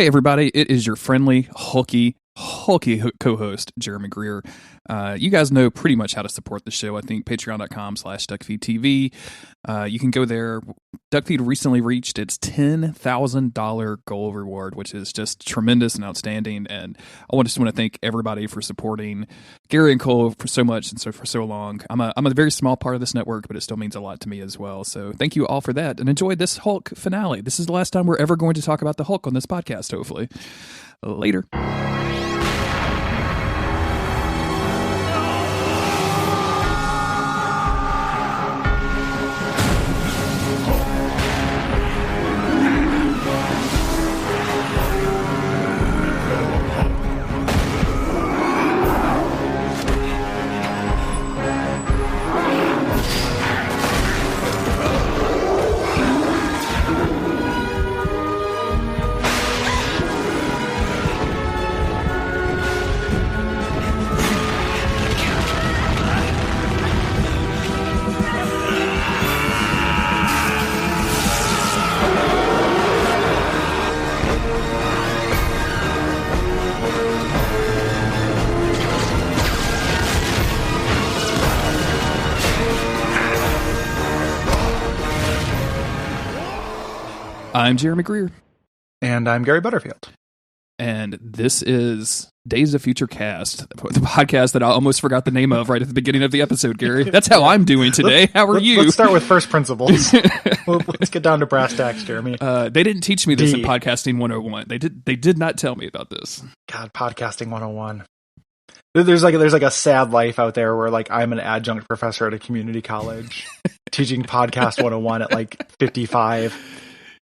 Hey, everybody. It is your friendly, hulky co-host, Jeremy Greer. You guys know pretty much how to support the show. I think patreon.com/Duckfeed.tv. You can go there. Duckfeed recently reached its $10,000 goal reward, which is just tremendous and outstanding. And I just want to thank everybody for supporting Gary and Cole for so much and for so long. I'm a very small part of this network, but it still means a lot to me as well. So thank you all for that, and enjoy this Hulk finale. This is the last time we're ever going to talk about the Hulk on this podcast, hopefully. Later. I'm Jeremy Greer. And I'm Gary Butterfield. And this is Days of Future Cast, the podcast that I almost forgot the name of right at the beginning of the episode, Gary. That's how I'm doing today. How are you? Let's start with first principles. Let's get down to brass tacks, Jeremy. They didn't teach me this in Podcasting 101. They did not tell me about this. God, Podcasting 101. There's like a sad life out there where like I'm an adjunct professor at a community college teaching Podcast 101 at like 55.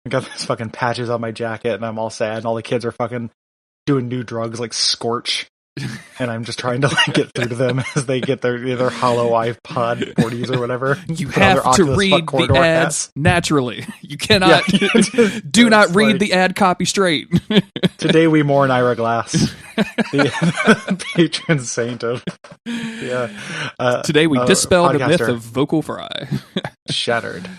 I got these fucking patches on my jacket and I'm all sad and all the kids are fucking doing new drugs like Scorch, and I'm just trying to like get through to them as they get their hollow iPod 40s or whatever. You have to read the ads naturally. You cannot do not read like, the ad copy straight. Today we mourn Ira Glass, the patron saint of today we dispel the myth of vocal fry. Shattered.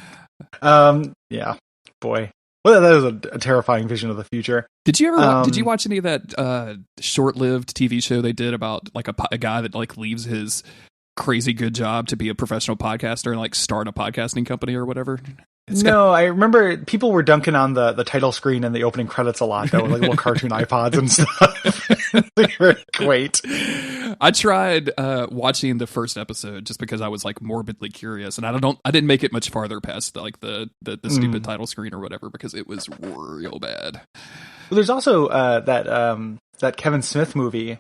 Yeah, boy. Well, that is a terrifying vision of the future. Did you ever? Did you watch any of that short-lived TV show they did about like a guy that like leaves his crazy good job to be a professional podcaster and like start a podcasting company or whatever? I remember people were dunking on the title screen and the opening credits a lot, though, with like little cartoon iPods and stuff. They were great. I tried watching the first episode just because I was like morbidly curious, and I didn't make it much farther past the stupid title screen or whatever because it was real bad. Well, there's also that Kevin Smith movie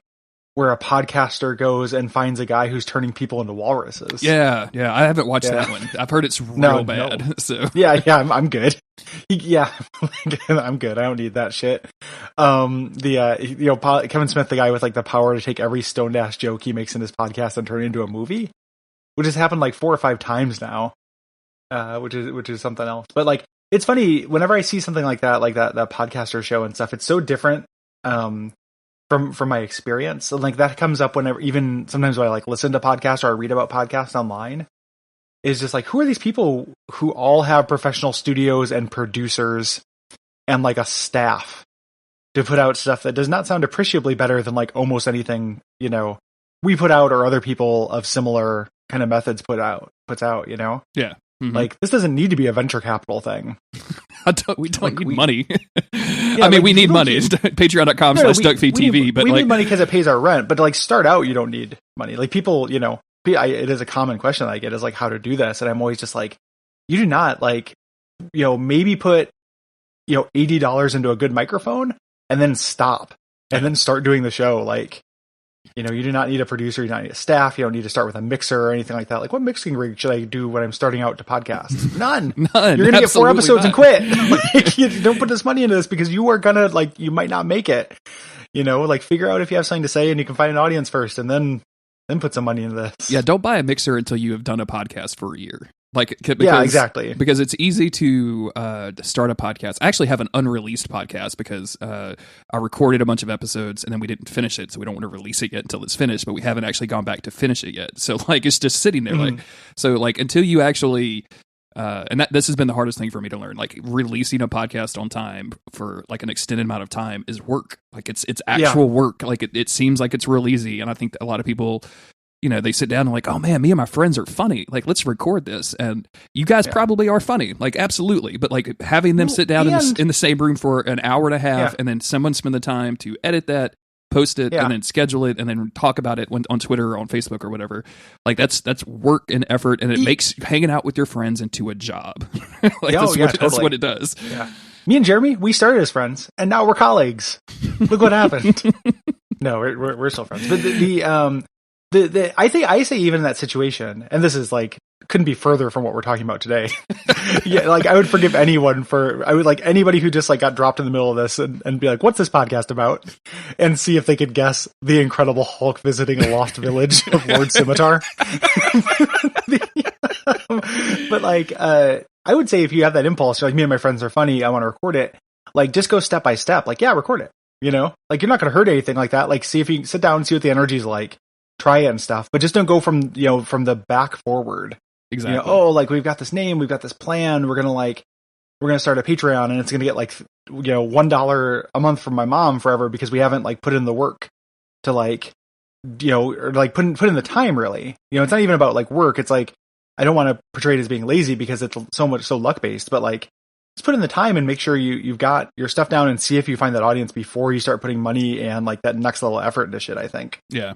where a podcaster goes and finds a guy who's turning people into walruses. Yeah, I haven't watched that one. I've heard it's real bad. No. So I'm good. Yeah, I'm good. I don't need that shit. Kevin Smith, the guy with like the power to take every stoned ass joke he makes in his podcast and turn it into a movie, which has happened like 4 or 5 times now, which is something else. But like, it's funny whenever I see something like that podcaster show and stuff. It's so different. From my experience, and like that comes up whenever, even sometimes when I like listen to podcasts or I read about podcasts online, is just like, who are these people who all have professional studios and producers and like a staff to put out stuff that does not sound appreciably better than like almost anything, we put out or other people of similar kind of methods puts out, Yeah. Mm-hmm. Like, this doesn't need to be a venture capital thing. We don't need money. I mean, we need money. It's Patreon.com/Duckfeed.tv. We need money because it pays our rent. But to like start out, you don't need money. Like people, it is a common question that I get is like how to do this. And I'm always just like, you do not like, maybe put, $80 into a good microphone and then stop and then start doing the show. Like, you do not need a producer, you don't need a staff, you don't need to start with a mixer or anything like that. Like, what mixing rig should I do when I'm starting out to podcast? None. You're going to get 4 episodes and quit. Like, you don't put this money into this because you are going to, like, you might not make it. Like, figure out if you have something to say and you can find an audience first and then put some money into this. Yeah, don't buy a mixer until you have done a podcast for a year. Yeah, exactly. Because it's easy to start a podcast. I actually have an unreleased podcast because I recorded a bunch of episodes and then we didn't finish it, so we don't want to release it yet until it's finished. But we haven't actually gone back to finish it yet, so like it's just sitting there. Like, so like until you actually And this has been the hardest thing for me to learn. Like releasing a podcast on time for like an extended amount of time is work. Like it's actual work. Like it seems like it's real easy. And I think a lot of people, they sit down and like, oh man, me and my friends are funny. Like, let's record this. And you guys probably are funny. Like, absolutely. But like having them sit down in the same room for an hour and a half and then someone spend the time to edit that, post it, and then schedule it, and then talk about it on Twitter or on Facebook or whatever. Like that's work and effort, and it makes hanging out with your friends into a job. That's what it does. Yeah. Me and Jeremy, we started as friends, and now we're colleagues. Look what happened. No, we're still friends. But I think I say even in that situation, and this is like couldn't be further from what we're talking about today. Like I would forgive anyone anybody who just like got dropped in the middle of this and be like, what's this podcast about? And see if they could guess the Incredible Hulk visiting a lost village of Lord Scimitar. But like, I would say if you have that impulse, like me and my friends are funny, I want to record it. Like just go step by step. Like, yeah, record it. Like you're not going to hurt anything like that. Like see if you sit down and see what the energy is like. Try it and stuff, but just don't go from the back forward. Exactly. Like we've got this name, we've got this plan. We're gonna start a Patreon, and it's gonna get like $1 a month from my mom forever because we haven't like put in the work to or like put in the time. Really, it's not even about like work. It's like I don't want to portray it as being lazy because it's so luck based, but like just put in the time and make sure you've got your stuff down and see if you find that audience before you start putting money and like that next level effort into shit. I think. Yeah.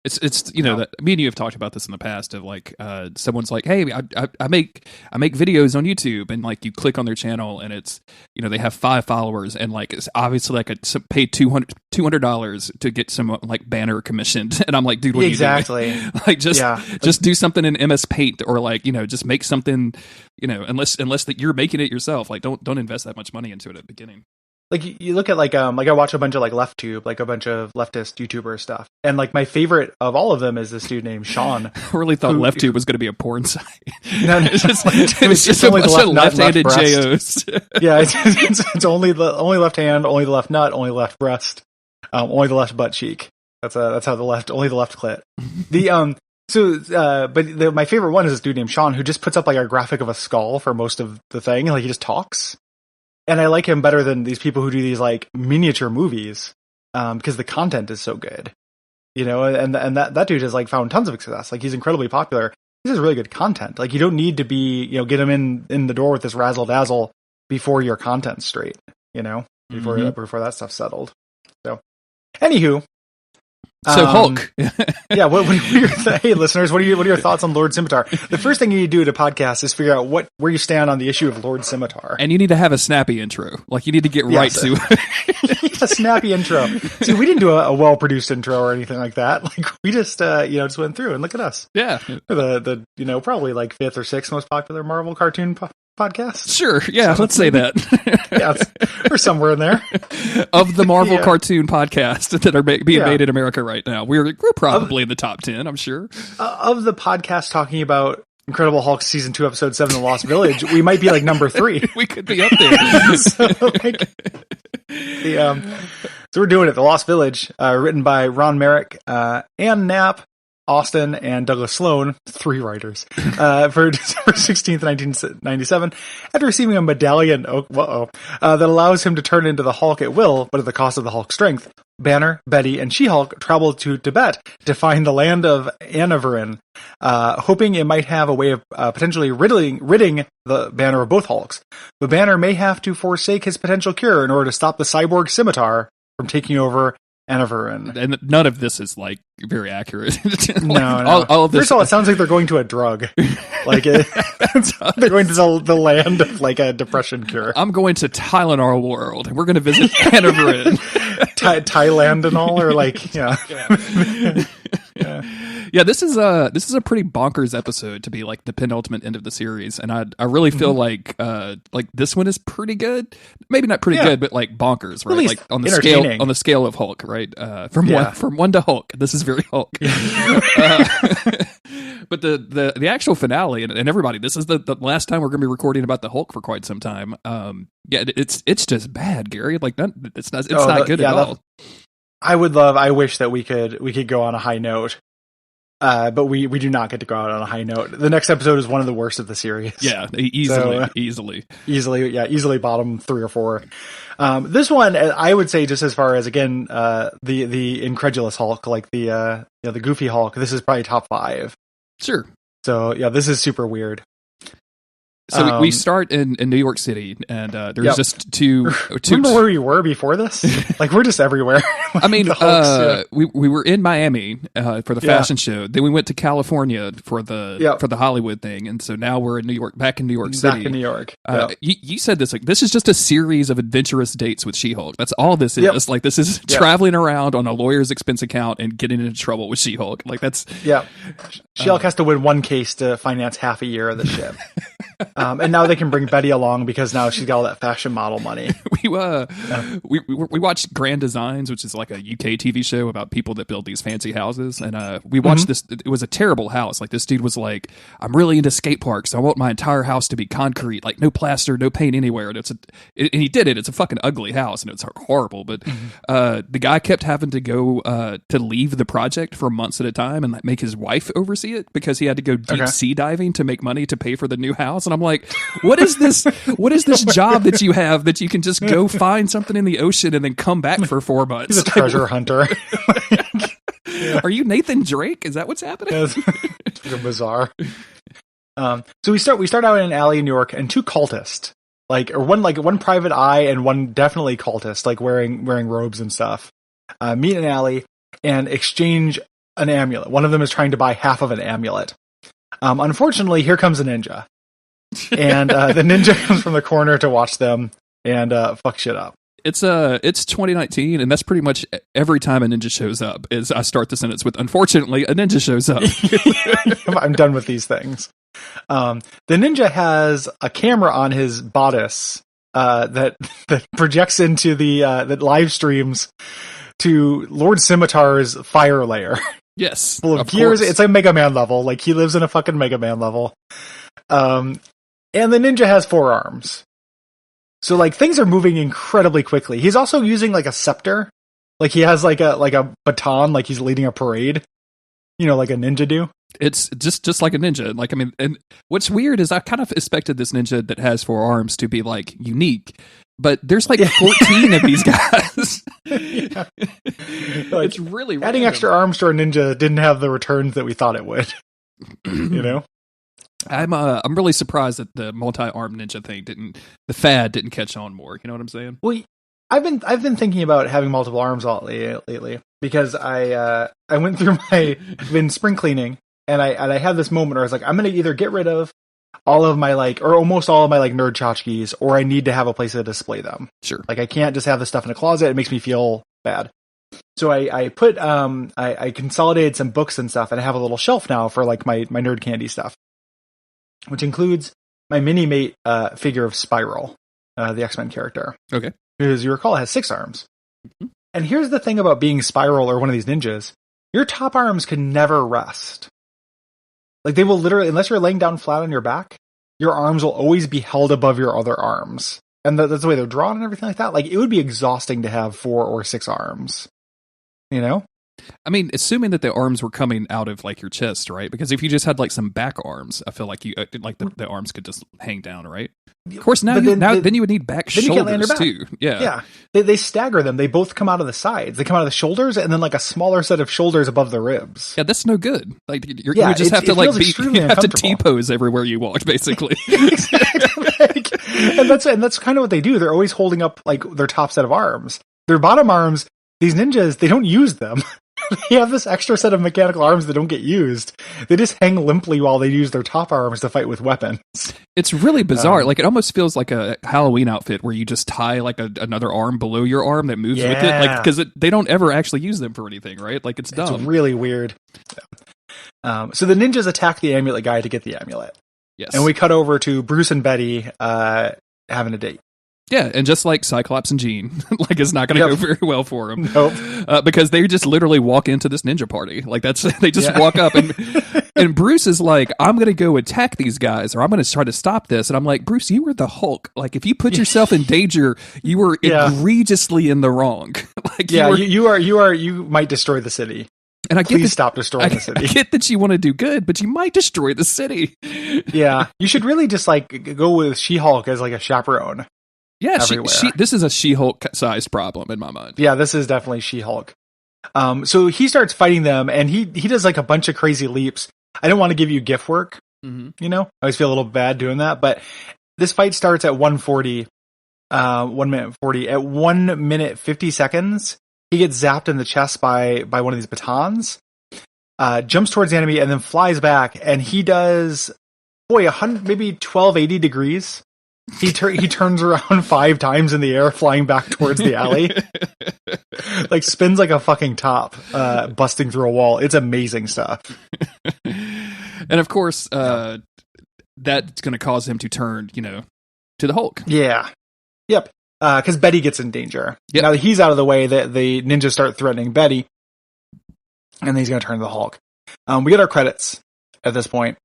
It's that me and you have talked about this in the past of like someone's like, hey, I make videos on YouTube, and like you click on their channel and it's they have 5 followers, and like it's obviously like pay $200 to get some like banner commissioned, and I'm like, dude, what exactly. are you doing? Like just do something in MS Paint or like just make something unless that you're making it yourself. Like don't invest that much money into it at the beginning. Like you look at like I watch a bunch of like LeftTube, like a bunch of leftist YouTuber stuff, and like my favorite of all of them is this dude named Sean. I really thought LeftTube was going to be a porn site. No, it's just only the left-handed JOs. Yeah, it's only left hand, only the left nut, only left breast, only the left butt cheek. That's how only the left clit. My favorite one is this dude named Sean who just puts up like a graphic of a skull for most of the thing, and like he just talks. And I like him better than these people who do these like miniature movies, because the content is so good, and that dude has like found tons of success. Like he's incredibly popular. He has really good content. Like you don't need to be, get him in the door with this razzle dazzle before your content's straight, before that stuff's settled. So, anywho. So Hulk. Yeah. What are your hey listeners? What are your thoughts on Lord Scimitar? The first thing you need to do to podcast is figure out where you stand on the issue of Lord Scimitar, and you need to have a snappy intro. Like you need to get right to a snappy intro. See, we didn't do a well produced intro or anything like that. Like we just just went through and look at us. Yeah. The probably like 5th or 6th most popular Marvel cartoon podcast. Sure. Yeah. Let's say that. Yeah, we're somewhere in there. Of the Marvel cartoon podcasts that are being made in America right now, we're probably in the top 10, I'm sure. Of the podcast talking about Incredible Hulk season 2 episode 7, The Lost Village, we might be like number 3. We could be up there. So we're doing it. The Lost Village, written by Ron Merrick, Ann Knapp, Austin, and Douglas Sloan, 3 writers, for December 16th, 1997, after receiving a medallion that allows him to turn into the Hulk at will, but at the cost of the Hulk's strength. Banner, Betty, and She-Hulk travel to Tibet to find the land of Anaverin, hoping it might have a way of potentially ridding the Banner of both Hulks. But Banner may have to forsake his potential cure in order to stop the cyborg Scimitar from taking over Anaverin. And none of this is like very accurate. No. All of this. First of all, it sounds like they're going to a drug. Like they're going to the land of like a depression cure. I'm going to Tylenol World, and we're going to visit Anaverin. Thailand and all, or like yeah. Yeah, this is a pretty bonkers episode to be like the penultimate end of the series, and I really feel like this one is pretty good. Maybe not pretty good, but like bonkers, right? Like on the scale of Hulk, right? From 1 to Hulk. This is very Hulk. But the actual finale and everybody, this is the last time we're going to be recording about the Hulk for quite some time. It's just bad, Gary. Like it's not good at all. I wish that we could go on a high note. but we do not get to go out on a high note. The next episode is one of the worst of the series. Yeah, easily bottom 3 or 4. This one, I would say, just as far as, again, the incredulous Hulk, like the goofy Hulk, this is probably top 5. Sure. So yeah, this is super weird. So we start in New York City, and there's just two. Remember where we were before this? Like, we're just everywhere. I mean, we were in Miami for the fashion show. Then we went to California for the Hollywood thing, and so now we're in New York, back in New York City. Back in New York. You said this, like, this is just a series of adventurous dates with She-Hulk. That's all this is. Like, this is traveling around on a lawyer's expense account and getting into trouble with She-Hulk. Like, that's She-Hulk has to win one case to finance half a year of the ship. And now they can bring Betty along because now she's got all that fashion model money. We watched Grand Designs, which is like a UK TV show about people that build these fancy houses. And we watched this. It was a terrible house. Like, this dude was like, I'm really into skate parks. I want my entire house to be concrete, like no plaster, no paint anywhere. And and he did it. It's a fucking ugly house and it's horrible. But the guy kept having to go to leave the project for months at a time and make his wife oversee it because he had to go deep sea diving to make money to pay for the new house. And I'm like, what is this? What is this job that you have that you can just go find something in the ocean and then come back for 4 months? He's a treasure hunter. Are you Nathan Drake? Is that what's happening? It's bizarre. So we start out in an alley in New York, and 2 cultists, one private eye and one definitely cultist, like wearing robes and stuff, meet in an alley and exchange an amulet. One of them is trying to buy half of an amulet. Unfortunately, here comes a ninja. And the ninja comes from the corner to watch them and fuck shit up. It's 2019, and that's pretty much every time a ninja shows up. Is I start the sentence with, "Unfortunately, a ninja shows up." I'm done with these things. The ninja has a camera on his bodice that projects into that live streams to Lord Scimitar's fire lair. Yes, full of gears. Course. It's like Mega Man level. Like, he lives in a fucking Mega Man level. And the ninja has 4 arms. So, like, things are moving incredibly quickly. He's also using, like, a scepter. Like, he has, like a baton, like he's leading a parade. You know, like a ninja do. It's just like a ninja. Like, I mean, and what's weird is I kind of expected this ninja that has 4 arms to be, like, unique. But there's, like, 14 of these guys. Like, it's really random. Adding extra arms to our ninja didn't have the returns that we thought it would. You know? I'm really surprised that the multi-arm ninja thing the fad didn't catch on more. You know what I'm saying? Well, I've been thinking about having multiple arms lately because I went through been spring cleaning and I had this moment where I was like, I'm going to either get rid of all of my or almost all of my nerd tchotchkes, or I need to have a place to display them. Sure. Like, I can't just have this stuff in a closet. It makes me feel bad. So I put I consolidated some books and stuff, and I have a little shelf now for like my nerd candy stuff, which includes my mini-mate figure of Spiral, the X-Men character. Okay. Who, as you recall, has 6 arms. Mm-hmm. And here's the thing about being Spiral or one of these ninjas. Your top arms can never rest. Like, they will literally, unless you're laying down flat on your back, your arms will always be held above your other arms. And that's the way they're drawn and everything like that. Like, it would be exhausting to have 4 or 6 arms. You know? I mean, assuming that the arms were coming out of, like, your chest, right? Because if you just had, like, some back arms, I feel like you like the arms could just hang down, right? Of course, then you would need back shoulders too. Yeah. They stagger them. They both come out of the sides. They come out of the shoulders, and then like a smaller set of shoulders above the ribs. Yeah, that's no good. Like, you just have to you have to T-pose everywhere you walk, basically. Exactly. and that's kind of what they do. They're always holding up like their top set of arms. Their bottom arms, these ninjas, they don't use them. They have this extra set of mechanical arms that don't get used. They just hang limply while they use their top arms to fight with weapons. It's really bizarre. Like, it almost feels like a Halloween outfit where you just tie like another arm below your arm that moves with it. Like, because they don't ever actually use them for anything, right? Like, it's dumb. It's really weird. So the ninjas attack the amulet guy to get the amulet. Yes. And we cut over to Bruce and Betty having a date. Yeah, and just like Cyclops and Jean, like, it's not going to go very well for them. Nope. Because they just literally walk into this ninja party. Like, they just walk up and Bruce is like, I'm going to go attack these guys, or I'm going to try to stop this. And I'm like, Bruce, you were the Hulk. Like, if you put yourself in danger, you were egregiously in the wrong. Like, you might destroy the city. And I get Please stop destroying the city. I get that you want to do good, but you might destroy the city. Yeah, you should really just like go with She-Hulk as like a chaperone. Yeah, everywhere. This is a She-Hulk sized problem in my mind. Yeah, this is definitely She-Hulk. So he starts fighting them, and he does like a bunch of crazy leaps. I don't want to give you GIF work, you know? I always feel a little bad doing that, but this fight starts at 1:40, 1 minute 40. At 1 minute 50 seconds, he gets zapped in the chest by one of these batons, jumps towards the enemy, and then flies back, and he does, 100, maybe 1280 degrees. He turns around 5 times in the air, flying back towards the alley. Like, spins like a fucking top, busting through a wall. It's amazing stuff. And of course, that's going to cause him to turn, to the Hulk. Yeah. Yep. Because Betty gets in danger. Yep. Now that he's out of the way, the ninjas start threatening Betty, and then he's going to turn to the Hulk. We get our credits at this point.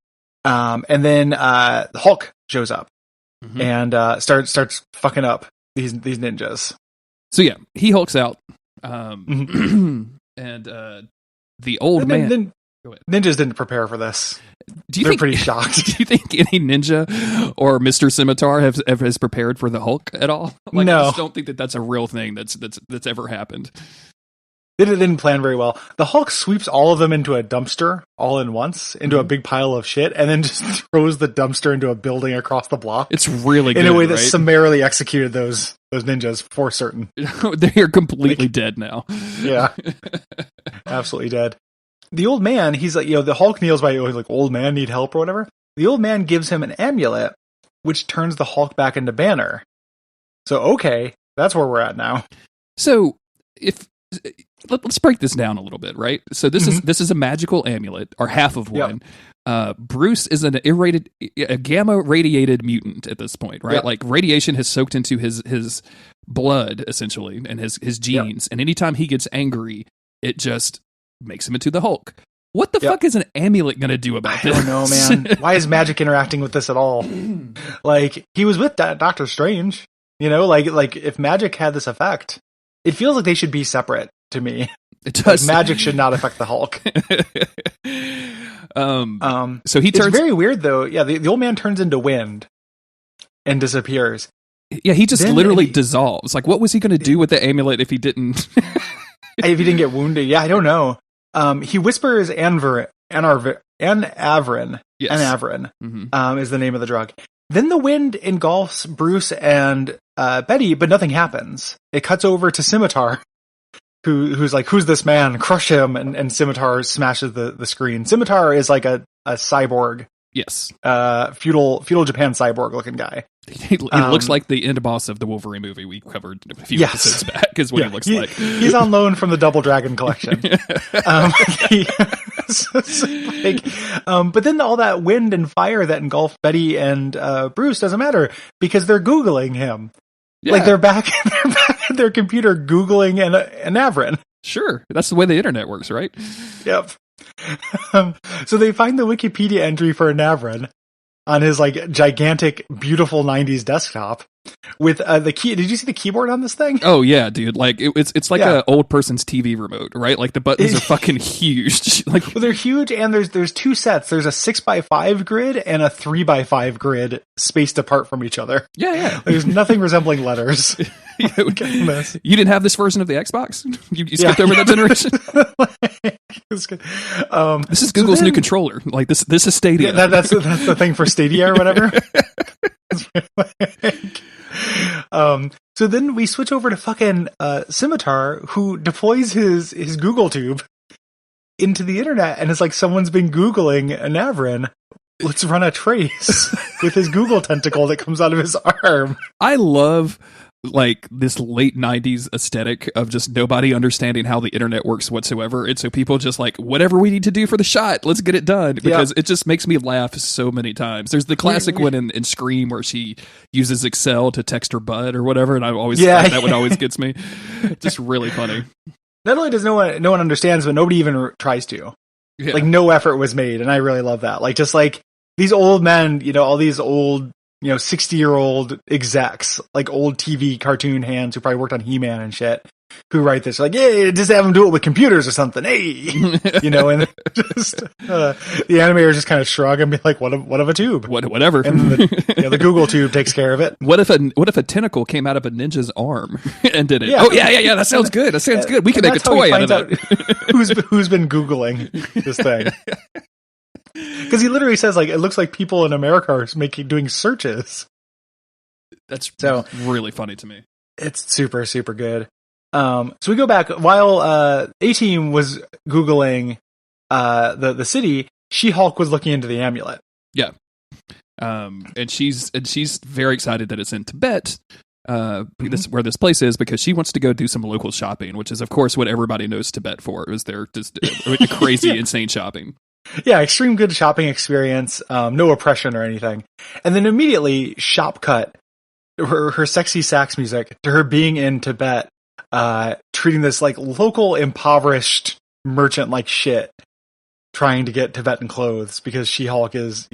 And then the Hulk shows up and starts fucking up these ninjas. So yeah, he hulks out, and the old man. Ninjas didn't prepare for this. They're pretty shocked. Do you think any ninja or Mr. Scimitar has prepared for the Hulk at all? Like, no, I just don't think that's a real thing that's ever happened. They didn't plan very well. The Hulk sweeps all of them into a dumpster all in once, into a big pile of shit, and then just throws the dumpster into a building across the block. It's really good, in a way that right? Summarily executed those ninjas for certain. They are completely dead now. Yeah, absolutely dead. The old man, he's like, the Hulk kneels by, he's like, old man, need help or whatever. The old man gives him an amulet, which turns the Hulk back into Banner. So, okay, that's where we're at now. So, let's break this down a little bit, right? So this is a magical amulet, or half of one. Yep. Bruce is a gamma radiated mutant at this point, right? Yep. Like, radiation has soaked into his blood, essentially, and his genes. Yep. And anytime he gets angry, it just makes him into the Hulk. What the fuck is an amulet going to do about this? I don't know, man. Why is magic interacting with this at all? Like, he was with Doctor Strange, like if magic had this effect, it feels like they should be separate to me. It does. Like, magic should not affect the Hulk. So he turns. It's very weird, though. Yeah, the old man turns into wind and disappears. Yeah, he just literally dissolves. Like, what was he going to do with the amulet if he didn't? If he didn't get wounded? Yeah, I don't know. He whispers Anavrin. Yes. Anavrin is the name of the drug. Then the wind engulfs Bruce and Betty, but nothing happens. It cuts over to Scimitar, who's like, who's this man? Crush him. And Scimitar smashes the screen. Scimitar is like a cyborg. Yes. Feudal Japan cyborg looking guy. He looks like the end boss of the Wolverine movie we covered a few episodes back, is what he looks like. He's on loan from the Double Dragon collection. But then all that wind and fire that engulfed Betty and Bruce doesn't matter because they're Googling him. Yeah. Like, they're back at their computer Googling Anavrin. Sure. That's the way the internet works, right? Yep. So they find the Wikipedia entry for Anavrin on his like gigantic, beautiful 90s desktop with the key. Did you see the keyboard on this thing? Oh yeah, dude. Like it's like an old person's TV remote, right? Like, the buttons are fucking huge. Like, well, they're huge, and there's 2 sets. There's a 6x5 grid and a 3x5 grid spaced apart from each other. Yeah. There's nothing resembling letters. You didn't have this version of the Xbox? You skipped over that generation? This is Google's new controller. Like, this is Stadia. Yeah, that's the thing for Stadia or whatever. So then we switch over to fucking Scimitar, who deploys his Google tube into the internet, and it's like someone's been Googling Anavrin. Let's run a trace with his Google tentacle that comes out of his arm. I love like this late 90s aesthetic of just nobody understanding how the internet works whatsoever, and so people just like, whatever we need to do for the shot, let's get it done, because it just makes me laugh so many times. There's the classic one in Scream where she uses Excel to text her bud or whatever, and I always that one always gets me. Just really funny. Not only does no one understands, but nobody even tries to. Like, no effort was made, and I really love that. Like, just like these old men, all these old 60-year-old execs, like old TV cartoon hands who probably worked on He-Man and shit, who write this. Like, yeah, just have them do it with computers or something. Hey, and just the animators just kind of shrug and be like, what of a tube? Whatever. And the Google tube takes care of it. What if a tentacle came out of a ninja's arm and did it? Yeah. Oh yeah. That sounds good. That sounds good. We can make a toy out of it. Who's been Googling this thing? Because he literally says, like, it looks like people in America are doing searches. That's really funny to me. It's super, super good. So we go back while A-Team was Googling the city. She-Hulk was looking into the amulet. Yeah, and she's very excited that it's in Tibet. Where this place is, because she wants to go do some local shopping, which is of course what everybody knows Tibet for, is their just crazy insane shopping. Yeah, extreme good shopping experience, no oppression or anything. And then immediately shop cut her sexy sax music to her being in Tibet, treating this like local impoverished merchant like shit, trying to get Tibetan clothes because She-Hulk is,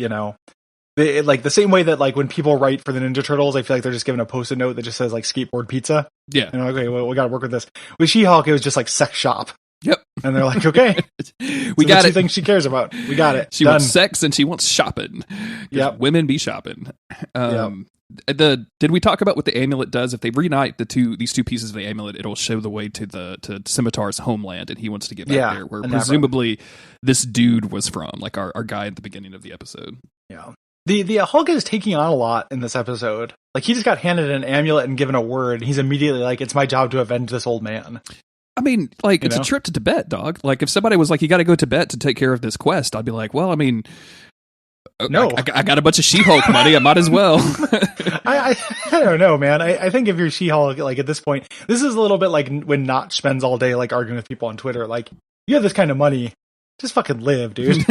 like the same way that like when people write for the Ninja Turtles, I feel like they're just given a post-it note that just says like skateboard pizza. Yeah. And okay, well, we got to work with this. With She-Hulk, it was just like sex shop. Yep. And they're like, okay, we got the it. two things she cares about. We got it. She wants sex and she wants shopping. Yep. Women be shopping. Did we talk about what the amulet does? If they reunite these two pieces of the amulet, it'll show the way to Scimitar's homeland, and he wants to get back there, where presumably this dude was from, like our guy at the beginning of the episode. Yeah. The Hulk is taking on a lot in this episode. Like, he just got handed an amulet and given a word, and he's immediately like, it's my job to avenge this old man. I mean, like, it's a trip to Tibet, dog. Like, if somebody was like, you got to go to Tibet to take care of this quest, I'd be like, well, I mean, no, I got a bunch of She-Hulk money. I might as well. I don't know, man. I think if you're She-Hulk, like at this point, this is a little bit like when Notch spends all day like arguing with people on Twitter. Like, you have this kind of money, just fucking live, dude.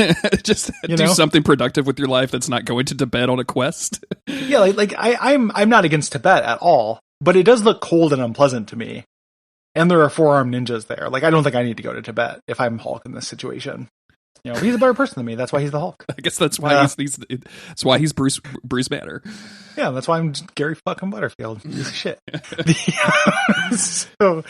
Just do something productive with your life that's not going to Tibet on a quest. Yeah, like I'm not against Tibet at all, but it does look cold and unpleasant to me. And there are four-armed ninjas there. Like, I don't think I need to go to Tibet if I'm Hulk in this situation. He's a better person than me. That's why he's the Hulk. I guess that's why that's why he's Bruce Banner. Yeah, that's why I'm Gary fucking Butterfield. Piece of shit. So,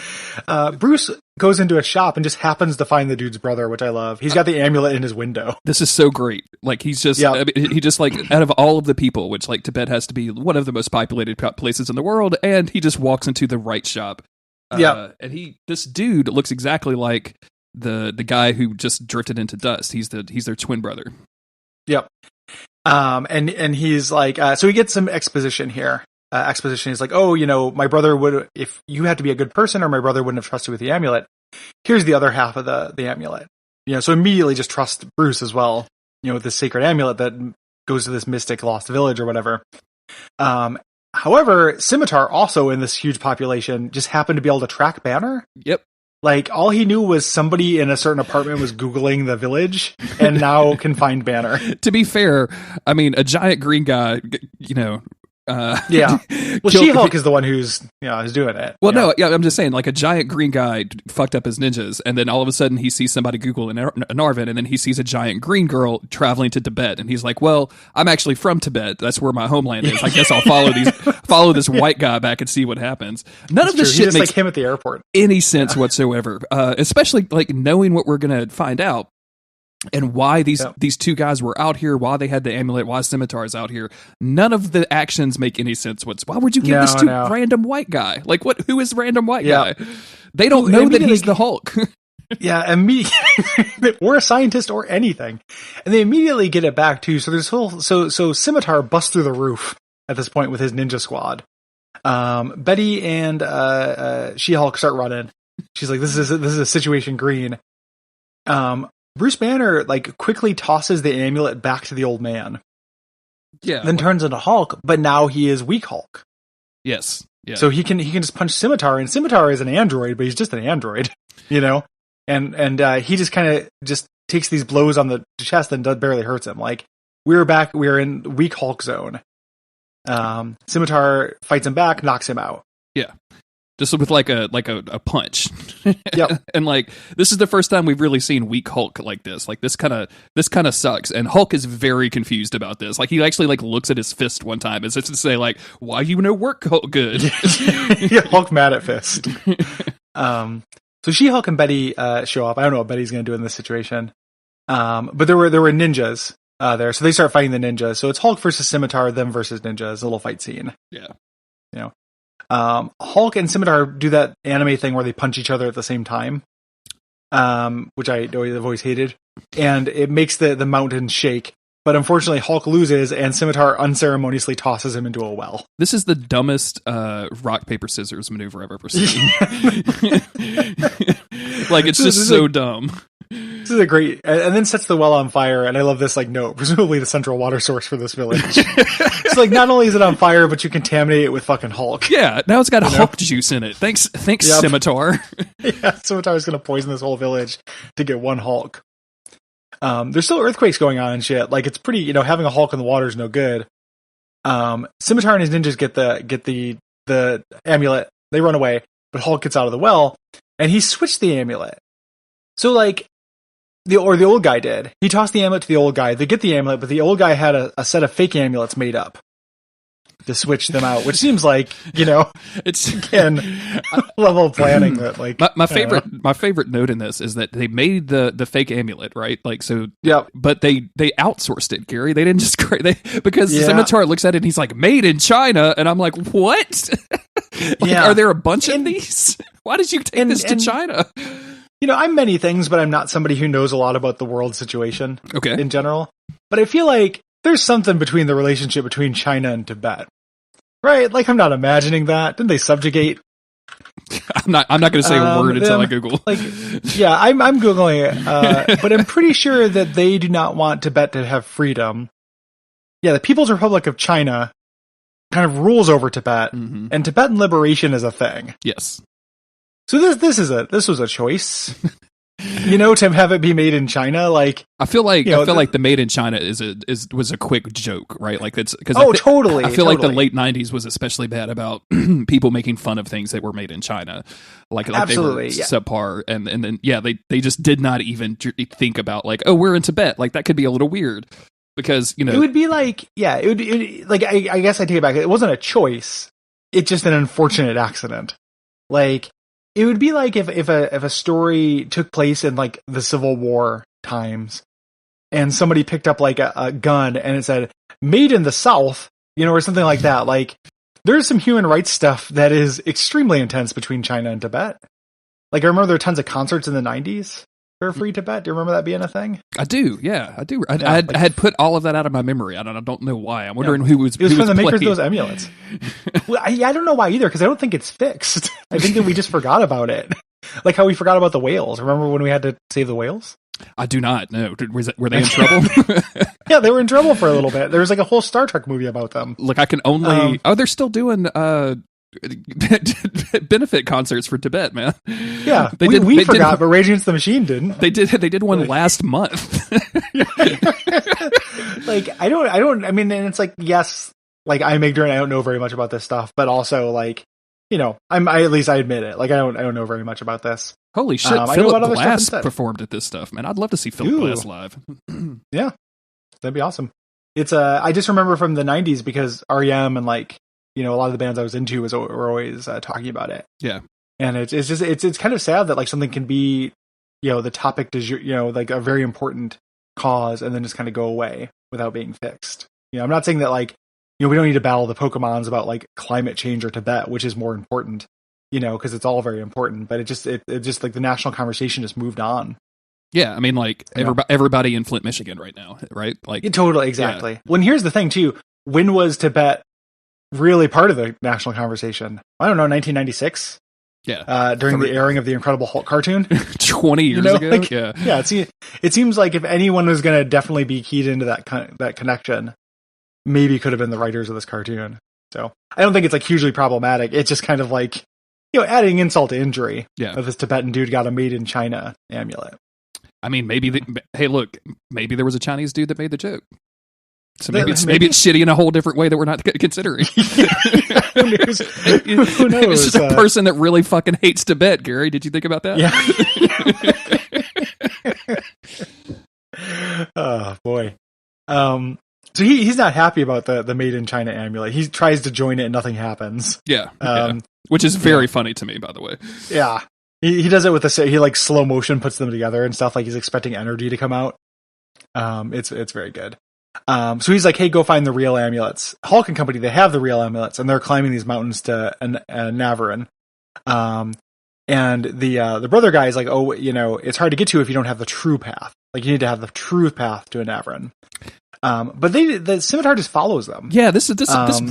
Bruce goes into a shop and just happens to find the dude's brother, which I love. He's got the amulet in his window. This is so great. Like, he's just, I mean, he just, like, out of all of the people, which, like, Tibet has to be one of the most populated places in the world, and he just walks into the right shop. And this dude looks exactly like the guy who just drifted into dust. He's their twin brother. Yep. And he's like, so we get some exposition here. Exposition is like, oh, my brother would, if you had to be a good person, or my brother wouldn't have trusted with the amulet. Here's the other half of the amulet. So immediately just trust Bruce as well. With this sacred amulet that goes to this mystic lost village or whatever. However, Scimitar, also in this huge population, just happened to be able to track Banner. Yep. Like, all he knew was somebody in a certain apartment was Googling the village, and now can find Banner. To be fair, I mean, a giant green guy, yeah. Well, She-Hulk is the one who's is doing it. Well, no, I'm just saying, like, a giant green guy fucked up his ninjas, and then all of a sudden he sees somebody Google Narvin, and then he sees a giant green girl traveling to Tibet, and he's like, well, I'm actually from Tibet. That's where my homeland is. I guess I'll follow this white guy back and see what happens. None of this shit makes like him at the airport any sense whatsoever, especially like knowing what we're going to find out. And why these two guys were out here, why they had the amulet, why Scimitar's out here. None of the actions make any sense. Why would you give this to random white guy? Like, who is random white guy? They don't know that he's the Hulk. Yeah, or a scientist or anything. And they immediately get it back too. So there's so Scimitar busts through the roof at this point with his ninja squad. Betty and She-Hulk start running. She's like, this is a situation green. Bruce Banner quickly tosses the amulet back to the old man. Yeah. Then turns into Hulk, but now he is weak Hulk. Yes. Yeah. So he can just punch Scimitar, and Scimitar is an android, but he's just an android, And he just kind of just takes these blows on the chest and barely hurts him. Like, we're in weak Hulk zone. Scimitar fights him back, knocks him out. Yeah. Just with like a punch. Yep. And this is the first time we've really seen weak Hulk like this. Like, this kind of sucks. And Hulk is very confused about this. Like, he actually looks at his fist one time as if to say, like, why you work Hulk good? Yeah, Hulk mad at fist. So She-Hulk and Betty show up. I don't know what Betty's going to do in this situation. But there were ninjas there, so they start fighting the ninjas. So it's Hulk versus Scimitar, them versus ninjas. A little fight scene. Yeah. Hulk and Scimitar do that anime thing where they punch each other at the same time, which I've always hated, and it makes the mountain shake. But unfortunately, Hulk loses, and Scimitar unceremoniously tosses him into a well. This is the dumbest rock, paper, scissors maneuver I've ever seen. Like, it's just so dumb. This is a great... And then sets the well on fire, and I love this, presumably the central water source for this village. It's like, not only is it on fire, but you contaminate it with fucking Hulk. Yeah, now it's got Hulk juice in it. Thanks, yep. Scimitar. Yeah, Scimitar's going to poison this whole village to get one Hulk. There's still earthquakes going on and shit. Like, it's pretty, having a Hulk in the water is no good. Scimitar and his ninjas get the amulet. They run away, but Hulk gets out of the well, and he switched the amulet. So, the old guy did. He tossed the amulet to the old guy. They get the amulet, but the old guy had a set of fake amulets made up to switch them out, which seems like, it's again level of planning that my favorite note in this is that they made the fake amulet, right? Yeah. But they outsourced it, Gary. They didn't just because Scimitar looks at it and he's like, made in China, and I'm like, what? Are there a bunch of these? Why did you take this to China? I'm many things, but I'm not somebody who knows a lot about the world situation in general. But I feel like there's something between the relationship between China and Tibet, right? Like, I'm not imagining that. Didn't they subjugate? I'm not going to say a word until I Google. I'm Googling it, but I'm pretty sure that they do not want Tibet to have freedom. Yeah, the People's Republic of China kind of rules over Tibet, and Tibetan liberation is a thing. Yes. So this was a choice, to have it be made in China. I feel like the made in China was a quick joke, right? Like, it's because totally. I feel like the late '90s was especially bad about people making fun of things that were made in China, like absolutely, they were subpar, and then they just did not even think about we're in Tibet, like that could be a little weird. Because, it would be I guess I take it back. It wasn't a choice. It's just an unfortunate accident. It would be like if a story took place in the Civil War times, and somebody picked up a gun and it said "Made in the South," or something like that. There's some human rights stuff that is extremely intense between China and Tibet. I remember there were tons of concerts in the 90s for Free Tibet. Do you remember that being a thing? I do. Yeah, I do. I had put all of that out of my memory. I don't know why. I'm wondering who was. It was from the makers of those emulets. Well, I don't know why either, because I don't think it's fixed. I think that we just forgot about it, like how we forgot about the whales. Remember when we had to save the whales? I do not know. Were they in trouble? Yeah, they were in trouble for a little bit. There was a whole Star Trek movie about them. Look, I can only. They're still doing benefit concerts for Tibet, man. Yeah, we forgot, but Rage Against the Machine didn't. They did one last month. I mean, and it's yes, I'm ignorant. I don't know very much about this stuff, but also at least I admit it. I don't know very much about this. Holy shit! Philip Glass performed at this stuff, man. I'd love to see Philip Glass live. Yeah, that'd be awesome. It's I just remember from the 90s because REM and a lot of the bands I was into were always talking about it. Yeah. And it's kind of sad that something can be, the topic is, a very important cause and then just kind of go away without being fixed. I'm not saying that we don't need to battle the Pokemons about climate change or Tibet, which is more important, because it's all very important, but it just the national conversation just moved on. Yeah. I mean, everybody in Flint, Michigan right now, right? Totally. Exactly. Yeah. Well, and here's the thing too. When was Tibet really part of the national conversation? I don't know, 1996? Yeah. During the airing of the Incredible Hulk cartoon. 20 years ago? Yeah. Yeah, it seems like if anyone was going to definitely be keyed into that connection, maybe could have been the writers of this cartoon. So I don't think it's hugely problematic. It's just kind of adding insult to injury. Yeah. That this Tibetan dude got a made in China amulet. I mean, maybe maybe there was a Chinese dude that made the joke. So maybe it's shitty in a whole different way that we're not considering. Who knows? Who knows? It's just a person that really fucking hates Tibet, Gary. Did you think about that? Yeah. Oh boy. So he's not happy about the Made in China amulet. He tries to join it and nothing happens. Yeah. Which is very funny to me, by the way. Yeah. He does it with he like slow motion puts them together and stuff, like he's expecting energy to come out. It's very good. So he's like, hey, go find the real amulets. Hulk and company, they have the real amulets, and they're climbing these mountains to Navarin. And the brother guy is like, oh, it's hard to get to if you don't have the true path. Like, you need to have the true path to a Navarin. But the scimitar just follows them. Yeah, this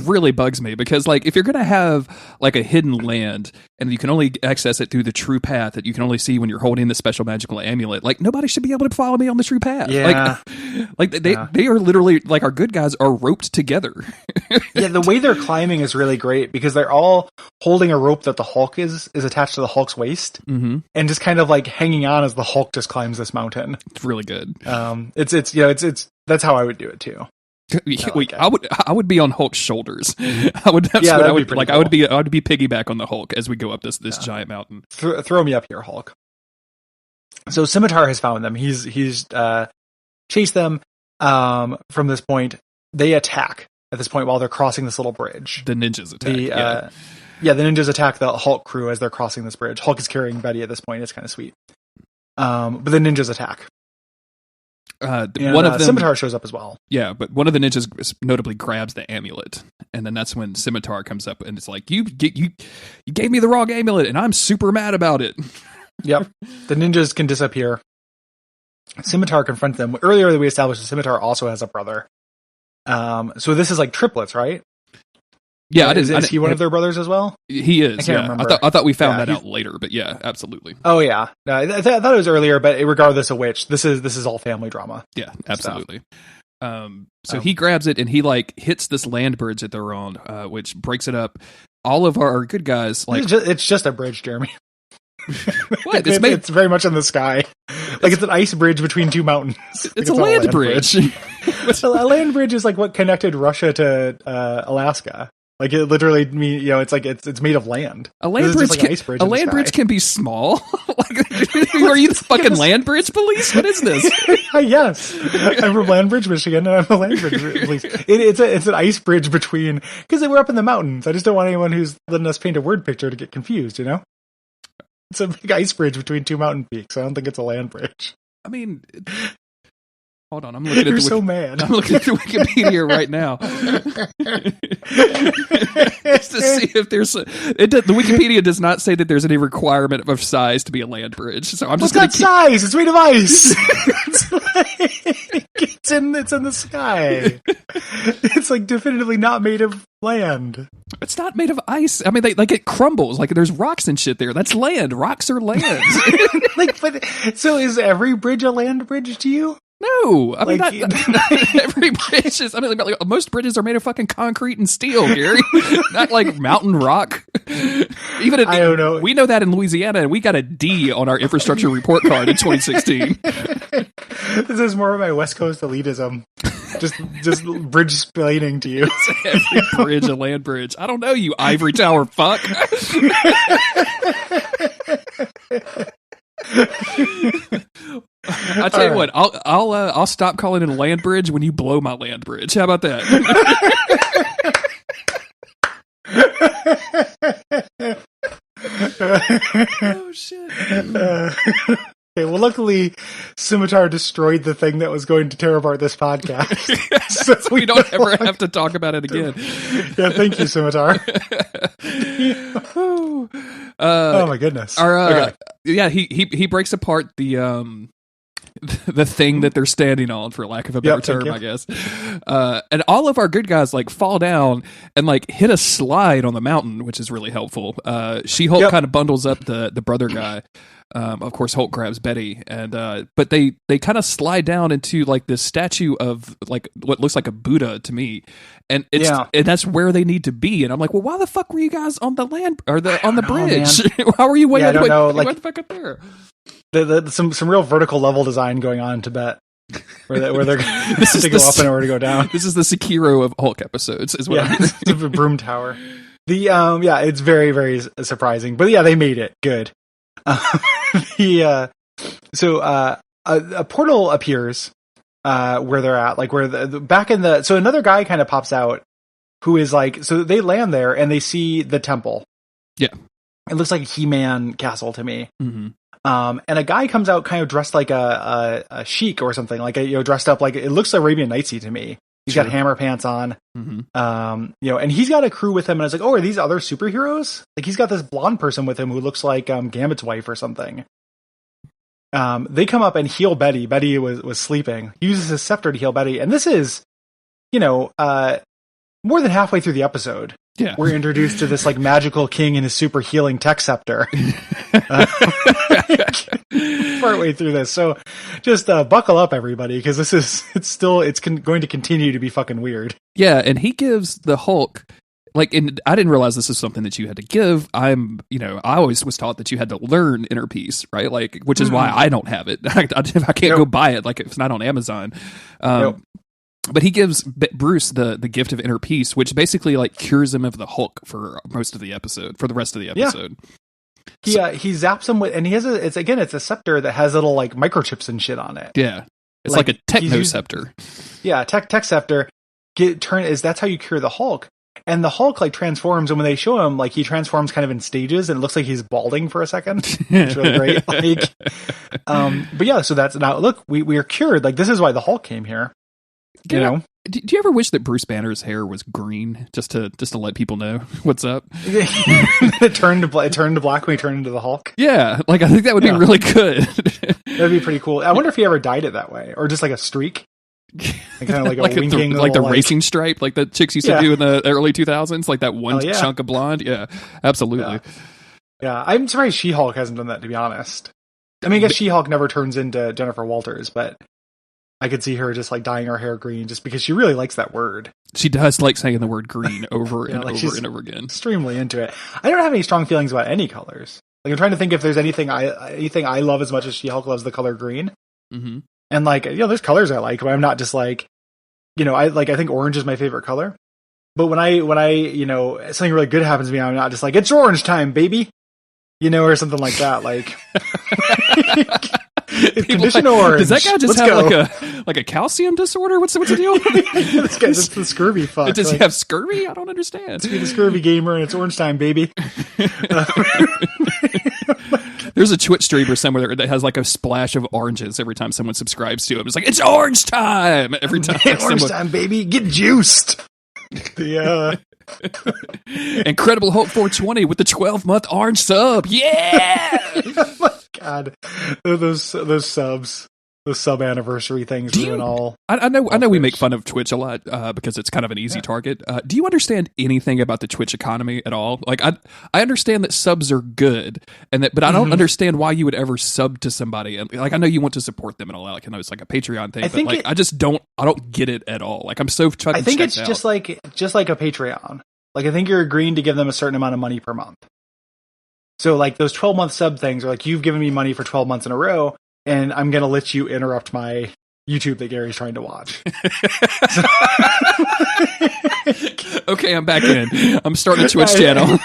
really bugs me, because like, if you're gonna have like a hidden land and you can only access it through the true path that you can only see when you're holding the special magical amulet, like, nobody should be able to follow me on the true path. Yeah, they are literally, like, our good guys are roped together. Yeah, the way they're climbing is really great, because they're all holding a rope that the Hulk is attached to the Hulk's waist, and just kind of like hanging on as the Hulk just climbs this mountain. It's really good. It's that's how I would do it too. I would be on Hulk's shoulders. I would be piggyback on the Hulk as we go up this giant mountain. Throw me up here, Hulk. So Scimitar has found them. He's chased them. From this point, they attack at this point while they're crossing this little bridge. The ninjas attack. The ninjas attack the Hulk crew as they're crossing this bridge. Hulk is carrying Betty at this point. It's kind of sweet. But the ninjas attack. One of them, Scimitar shows up as well. Yeah, but one of the ninjas notably grabs the amulet, and then that's when Scimitar comes up, and it's like, you gave me the wrong amulet, and I'm super mad about it. Yep, the ninjas can disappear. Scimitar confronts them. Earlier, we established that Scimitar also has a brother. So this is like triplets, right? Yeah, is he one of their brothers as well? He is. I can't remember. I thought we found that out later, but yeah, absolutely. Oh yeah, no, I thought it was earlier, but regardless of which, this is all family drama. Yeah, absolutely. So he grabs it and he like hits this land bridge that they're on, which breaks it up. All of our good guys, like, it's just a bridge, Jeremy. What? It's very much in the sky. Like, it's an ice bridge between two mountains. It's a land bridge. A land bridge is like what connected Russia to Alaska. Like, it literally means, it's made of land. A land bridge can be small. Like, are you the fucking land bridge police? What is this? Yes, I'm from Landbridge, Michigan, and I'm a land bridge police. It's an ice bridge between, because we're up in the mountains. I just don't want anyone who's letting us paint a word picture to get confused. It's a big ice bridge between two mountain peaks. I don't think it's a land bridge. I mean, hold on, I'm looking at You're so mad. I'm looking at the Wikipedia right now. Just to see if there's the Wikipedia does not say that there's any requirement of size to be a land bridge. So I'm just going to size. It's made of ice. It's in the sky. It's like definitively not made of land. It's not made of ice. I mean, it crumbles. Like, there's rocks and shit there. That's land. Rocks are land. So is every bridge a land bridge to you? No, I mean, not every bridge is. I mean, like, most bridges are made of fucking concrete and steel, Gary. Not like mountain rock. I don't know. We know that in Louisiana, and we got a D on our infrastructure report card in 2016. This is more of my West Coast elitism. Just bridge splaining to you. Every bridge a land bridge. I don't know, you ivory tower fuck. I tell you what, I'll stop calling it a land bridge when you blow my land bridge. How about that? Oh shit. Okay, well, luckily, Scimitar destroyed the thing that was going to tear apart this podcast. So we don't ever have to talk about it again. Yeah, thank you, Scimitar. Oh my goodness. Okay. Yeah, he breaks apart the thing that they're standing on, for lack of a better term, I guess. And all of our good guys like fall down and like hit a slide on the mountain, which is really helpful. She-Hulk kind of bundles up the brother guy. Of course, Hulk grabs Betty, and but they kind of slide down into like this statue of like what looks like a Buddha to me, and and that's where they need to be. And I'm like, well, why the fuck were you guys on the land or on the bridge? How were you way I don't know. Like, what the fuck up there? Some real vertical level design going on in Tibet, where they're this is to go up in order to go down. This is the Sekiro of Hulk episodes, is what I'm hearing. It's a broom tower. It's very, very surprising, but yeah, they made it good. A portal appears where they're at, like where so another guy kind of pops out who is like, so they land there and they see the temple. Yeah. It looks like a He-Man castle to me. Mm-hmm. And a guy comes out kind of dressed like a sheik or something, like dressed up like, it looks Arabian Nightsy to me. He's got hammer pants on, and he's got a crew with him. And I was like, oh, are these other superheroes? Like, he's got this blonde person with him who looks like Gambit's wife or something. They come up and heal Betty. Betty was sleeping. He uses his scepter to heal Betty. And this is, more than halfway through the episode. Yeah. We're introduced to this like magical king and his super healing tech scepter. Partway through this. So just buckle up, everybody, because it's going to continue to be fucking weird. Yeah, and he gives the Hulk, like, and I didn't realize this is something that you had to give. I always was taught that you had to learn Inner Peace, right? Like, which is why I don't have it. I can't go buy it, like, if it's not on Amazon. But he gives Bruce the gift of Inner Peace, which basically like cures him of the Hulk for most of the episode, for the rest of the episode. Yeah. He zaps him with, and he has it's a scepter that has little like microchips and shit on it. Yeah. It's like a techno scepter. Yeah. Tech scepter. That's how you cure the Hulk. And the Hulk like transforms, and when they show him, like, he transforms kind of in stages, and it looks like he's balding for a second. It's really great. But yeah, so that's now, look, we are cured. Like, this is why the Hulk came here. Do you ever wish that Bruce Banner's hair was green, just to let people know what's up? It turned to black when he turned into the Hulk. Yeah, like, I think that would be really good. That'd be pretty cool. I wonder if he ever dyed it that way, or just like a streak, like, kind of like a winking, like the racing stripe, like the chicks used to do in the early 2000s, like that one chunk of blonde. Yeah, absolutely. Yeah, I'm surprised She-Hulk hasn't done that, to be honest. I mean, I guess She-Hulk never turns into Jennifer Walters, but I could see her just like dyeing her hair green just because she really likes that word. She does like saying the word green over and over and over again. Extremely into it. I don't have any strong feelings about any colors. Like, I'm trying to think if there's anything I love as much as She-Hulk loves the color green. Mm-hmm. And like, there's colors I like, but I'm not just like, I think orange is my favorite color. But when I something really good happens to me, I'm not just like, it's orange time, baby. Or something like that. Like, condition orange. Does that guy just have like a calcium disorder? What's the deal? This guy's the scurvy fuck. Does he have scurvy? I don't understand. He's a scurvy gamer, and it's orange time, baby. There's a Twitch streamer somewhere that has like a splash of oranges every time someone subscribes to him. It's like, it's orange time every time. Orange time, baby. Get juiced. Incredible Hulk 420 with the 12-month orange sub. Yeah. Oh my God, those subs, those sub anniversary things. I know we make fun of Twitch a lot because it's kind of an easy target. Do you understand anything about the Twitch economy at all? Like, I understand that subs are good, but I don't understand why you would ever sub to somebody. And like, I know you want to support them and all that. Like, I know it's like a Patreon thing, but like, I just don't get it at all. Like, I'm so fucking. I think it's just like a Patreon. Like, I think you're agreeing to give them a certain amount of money per month. So like, those 12-month sub things are like, you've given me money for 12 months in a row, and I'm going to let you interrupt my YouTube that Gary's trying to watch. Okay, I'm back in. I'm starting a Twitch channel.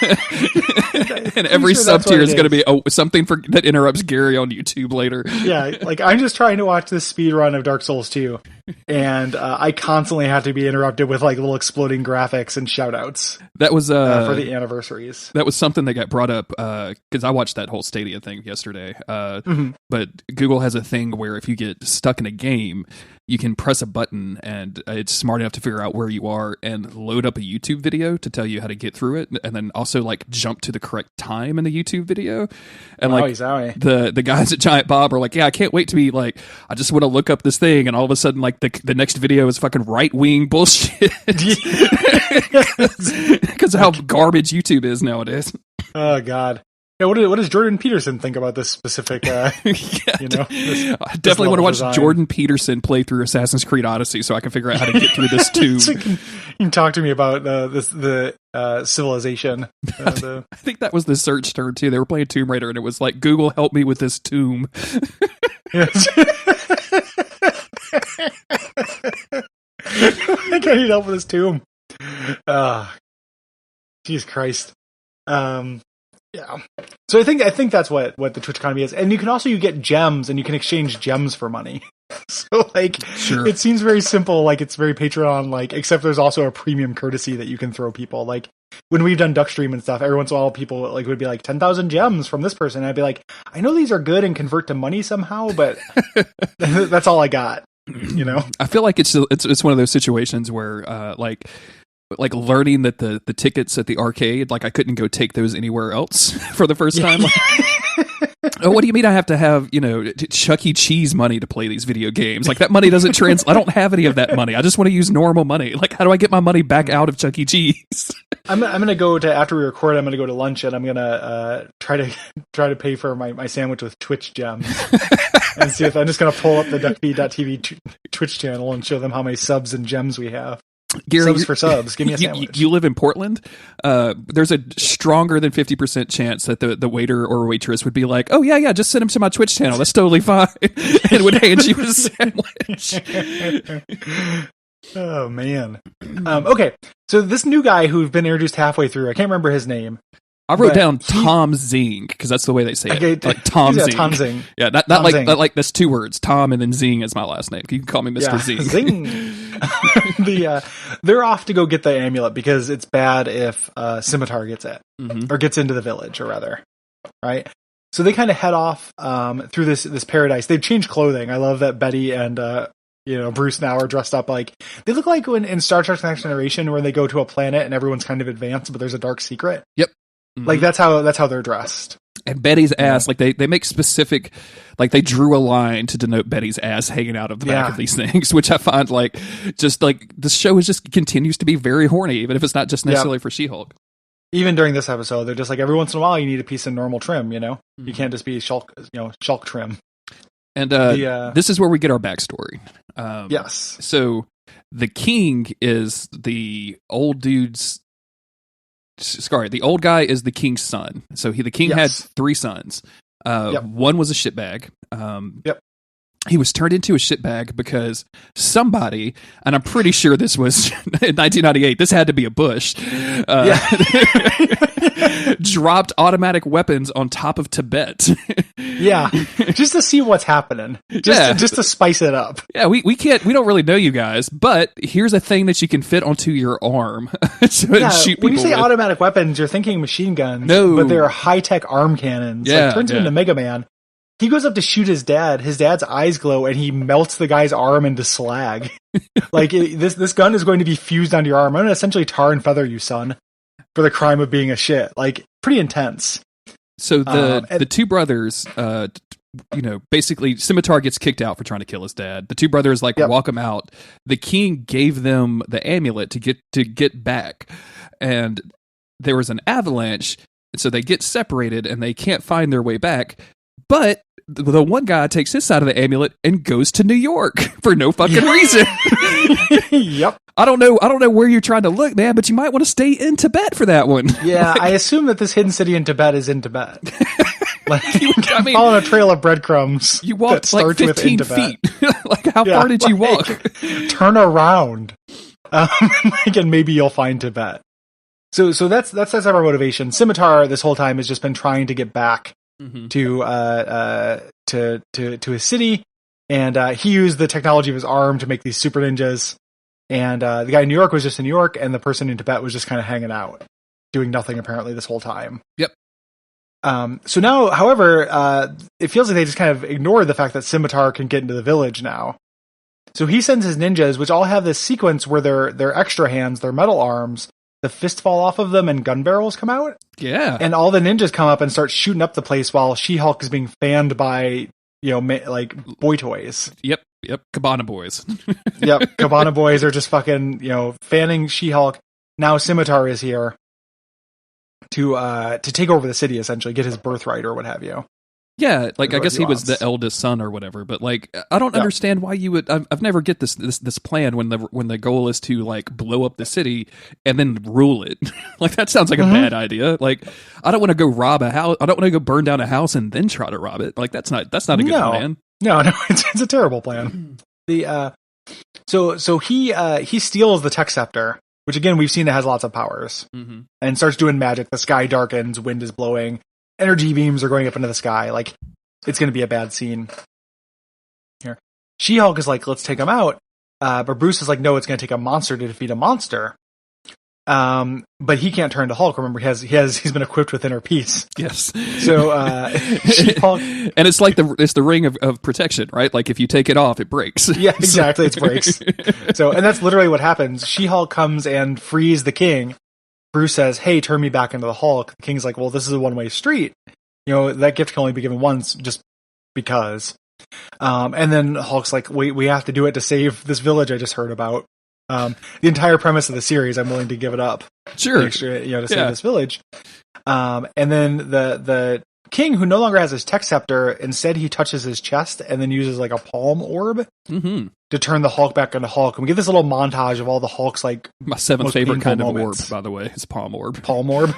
And every sub tier is going to be something that interrupts Gary on YouTube later. Yeah, like, I'm just trying to watch this speed run of Dark Souls 2, and I constantly have to be interrupted with like little exploding graphics and shout outs. That was for the anniversaries. That was something that got brought up because I watched that whole Stadia thing yesterday. But Google has a thing where if you get stuck in a game, you can press a button and it's smart enough to figure out where you are and load up a YouTube video to tell you how to get through it, and then also like jump to the correct time in the YouTube video. And like the guys at Giant Bob are like, yeah, I can't wait to be like, I just want to look up this thing, and all of a sudden like the next video is fucking right-wing bullshit because of how garbage YouTube is nowadays. Oh God. Yeah, what does Jordan Peterson think about this specific? I definitely want to watch Jordan Peterson play through Assassin's Creed Odyssey so I can figure out how to get through this tomb. So you can talk to me about the civilization. I think that was the search term too. They were playing Tomb Raider, and it was like, Google, help me with this tomb. Yes. I need help with this tomb. Jesus Christ. Yeah. So I think that's what the Twitch economy is. And you can also, you get gems, and you can exchange gems for money. So like, sure. It seems very simple, like it's very Patreon like, except there's also a premium courtesy that you can throw people. Like, when we've done Duckstream and stuff, every once in a while people like would be like 10,000 gems from this person. And I'd be like, I know these are good and convert to money somehow, but that's all I got. You know, I feel like it's one of those situations where like learning that the tickets at the arcade, like I couldn't go take those anywhere else for the first time. Like, oh, what do you mean I have to have, Chuck E. Cheese money to play these video games? Like that money doesn't translate. I don't have any of that money. I just want to use normal money. Like, how do I get my money back out of Chuck E. Cheese? I'm gonna go to, after we record, I'm gonna go to lunch and I'm gonna try to pay for my sandwich with Twitch gems and see if I'm just gonna pull up the Duckfeed.tv Twitch channel and show them how many subs and gems we have. Gary, subs for subs. Give me a sandwich. You live in Portland. There's a stronger than 50% chance that the waiter or waitress would be like, "Oh yeah, just send him to my Twitch channel. That's totally fine," and would hand you a sandwich. Oh man. Okay, so this new guy who've been introduced halfway through, I can't remember his name. I wrote down Tom Zing because that's the way they say it. Like Tom Zing. Tom Zing. Yeah, not like Zing. Like that's 2 words. Tom and then Zing is my last name. You can call me Mr. Zing. Zing. They're off to go get the amulet because it's bad if Scimitar gets it or gets into the village, or rather, right? So they kind of head off through this paradise. They've changed clothing. I love that Betty and Bruce now are dressed up like they look like when in Star Trek: Next Generation, where they go to a planet and everyone's kind of advanced, but there's a dark secret. Yep. Like that's how they're dressed. And Betty's ass, like they make specific, like they drew a line to denote Betty's ass hanging out of the back of these things, which I find like just like the show is just continues to be very horny, even if it's not just necessarily for She-Hulk. Even during this episode, they're just like every once in a while you need a piece of normal trim, you can't just be Shulk trim. And this is where we get our backstory. Yes. So the king is the old dude's. Sorry, the old guy is the king's son. So the king had 3 sons. One was a shitbag. He was turned into a shitbag because somebody, and I'm pretty sure this was in 1998, this had to be a Bush, dropped automatic weapons on top of Tibet. Just to see what's happening. Just to spice it up. Yeah, we don't really know you guys, but here's a thing that you can fit onto your arm. Shoot when you say with. automatic weapons, you're thinking machine guns. No. But they're high-tech arm cannons. Yeah, like, turns him into Mega Man. He goes up to shoot his dad. His dad's eyes glow, and he melts the guy's arm into slag. This gun is going to be fused onto your arm. I'm going to essentially tar and feather you, son, for the crime of being a shit. Like, pretty intense. So the 2 brothers, basically Scimitar gets kicked out for trying to kill his dad. The 2 brothers walk him out. The king gave them the amulet to get back, and there was an avalanche, so they get separated and they can't find their way back. But the one guy takes his side of the amulet and goes to New York for no fucking reason. I don't know where you're trying to look, man, but you might want to stay in Tibet for that one. Yeah, I assume that this hidden city in Tibet is in Tibet. Following a trail of breadcrumbs. You walked like 15 feet. Like, how far did you walk? Turn around. And maybe you'll find Tibet. So that's our motivation. Scimitar this whole time has just been trying to get back to his city, and he used the technology of his arm to make these super ninjas. And the guy in New York was just in New York, and the person in Tibet was just kind of hanging out, doing nothing apparently this whole time. Yep. So now, however, it feels like they just kind of ignored the fact that Scimitar can get into the village now. So he sends his ninjas, which all have this sequence where their extra hands, their metal arms, the fist fall off of them and gun barrels come out. Yeah. And all the ninjas come up and start shooting up the place while She-Hulk is being fanned by, like boy toys. Yep. Cabana boys. Yep. Cabana boys are just fucking, fanning She-Hulk. Now Scimitar is here to take over the city, essentially, get his birthright or what have you. Yeah, like I guess he was the eldest son or whatever, but like I don't understand why you would. I've never get this plan when the goal is to like blow up the city and then rule it. Like that sounds like a bad idea. Like I don't want to go rob a house. I don't want to go burn down a house and then try to rob it. Like that's not a good plan. No, it's a terrible plan. So he steals the tech scepter, which again we've seen it has lots of powers, and starts doing magic. The sky darkens, wind is blowing. Energy beams are going up into the sky. Like, it's going to be a bad scene. Here. She-Hulk is like, let's take him out. But Bruce is like, no, it's going to take a monster to defeat a monster. But he can't turn to Hulk. Remember, he's been equipped with inner peace. Yes. So, She-Hulk, and it's like the ring of protection, right? Like if you take it off, it breaks. Yeah, exactly. It breaks. So, and that's literally what happens. She-Hulk comes and frees the king. Bruce says, "Hey, turn me back into the Hulk." The king's like, "Well, this is a one-way street. That gift can only be given once, just because." And then Hulk's like, "Wait, we have to do it to save this village I just heard about." The entire premise of the series, I'm willing to give it up. Sure. To save this village. And then the king, who no longer has his tech scepter, instead he touches his chest and then uses like a palm orb to turn the Hulk back into Hulk. And we get this little montage of all the Hulk's like my seventh favorite kind of moments. orb, by the way, is palm orb. Palm orb.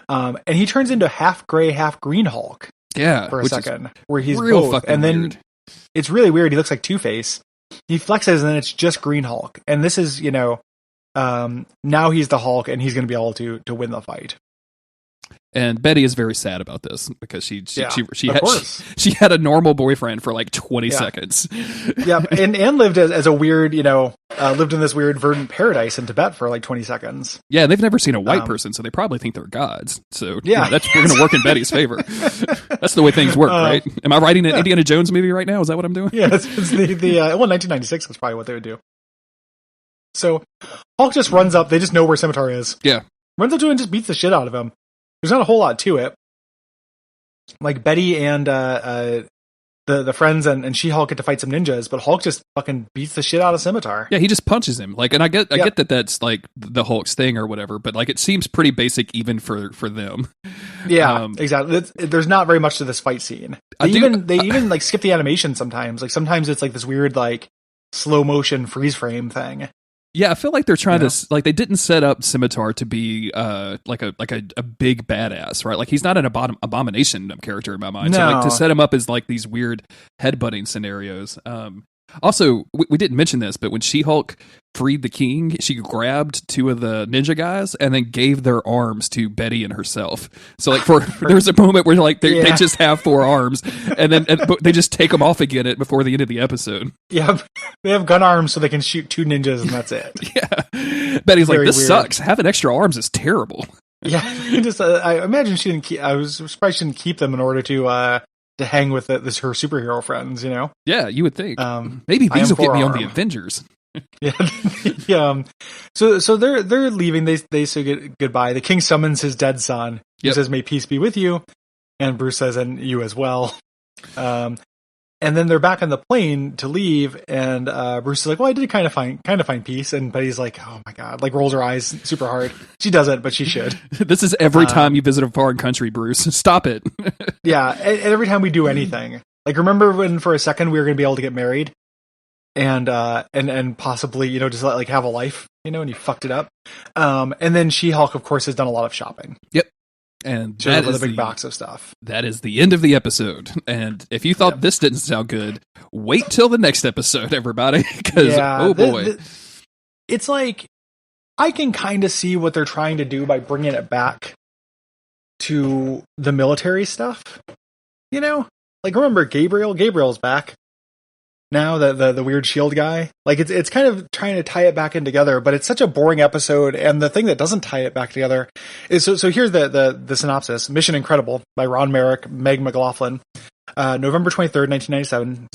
And he turns into half gray, half green Hulk. Yeah, for a second, where he's real both, and then weird. It's really weird. He looks like Two-Face. He flexes, and then it's just Green Hulk. And this is, now he's the Hulk, and he's going to be able to win the fight. And Betty is very sad about this because she had a normal boyfriend for like 20 seconds. Yeah, and lived as a weird, lived in this weird verdant paradise in Tibet for like 20 seconds. Yeah, they've never seen a white person, so they probably think they're gods. So yeah, we're going to work in Betty's favor. That's the way things work, right? Am I writing an Indiana Jones movie right now? Is that what I'm doing? Yeah, it's 1996 was probably what they would do. So Hulk just runs up. They just know where Scimitar is. Yeah, runs up to him and just beats the shit out of him. There's not a whole lot to it. Like Betty and the friends and She-Hulk get to fight some ninjas, but Hulk just fucking beats the shit out of Scimitar. Yeah, he just punches him. Like, and I get that that's like the Hulk's thing or whatever, but like it seems pretty basic even for them. Yeah, exactly. There's not very much to this fight scene. They even like skip the animation sometimes. Like sometimes it's like this weird like slow motion freeze frame thing. Yeah, I feel like they're trying to like they didn't set up Scimitar to be like a big badass, right? Like he's not an abomination character in my mind. No. So like to set him up as like these weird headbutting scenarios. Also, we didn't mention this, but when She-Hulk freed the king, she grabbed two of the ninja guys and then gave their arms to Betty and herself. So like there's a moment where like they just have 4 arms and then they just take them off again before the end of the episode. Yeah, they have gun arms so they can shoot 2 ninjas and that's it. Yeah, Betty's like, this sucks. Having extra arms is terrible. Yeah, I imagine she didn't keep. I was surprised she didn't keep them in order to hang with her superhero friends. Yeah, you would think. Maybe these will get me on the Avengers. Yeah. So they're leaving. They say goodbye. The king summons his dead son. He says, "May peace be with you," and Bruce says, "And you as well." And then they're back on the plane to leave, and Bruce is like, "Well, I did kind of find peace," and Betty's like, "Oh my god!" Like rolls her eyes super hard. She doesn't, but she should. This is every time you visit a foreign country, Bruce. Stop it. Yeah, and every time we do anything. Like remember when for a second we were going to be able to get married, and possibly just like have a life, and you fucked it up. And then She-Hulk, of course, has done a lot of shopping. Yep. And that is a big box of stuff. That is the end of the episode. And if you thought this didn't sound good, wait till the next episode, everybody. Because, oh boy. It's like, I can kind of see what they're trying to do by bringing it back to the military stuff. Like remember Gabriel? Gabriel's back. Now the weird shield guy, like it's kind of trying to tie it back in together, but it's such a boring episode. And the thing that doesn't tie it back together is so here's the synopsis: Mission Incredible by Ron Merrick, Meg McLaughlin, November 23rd, 1997,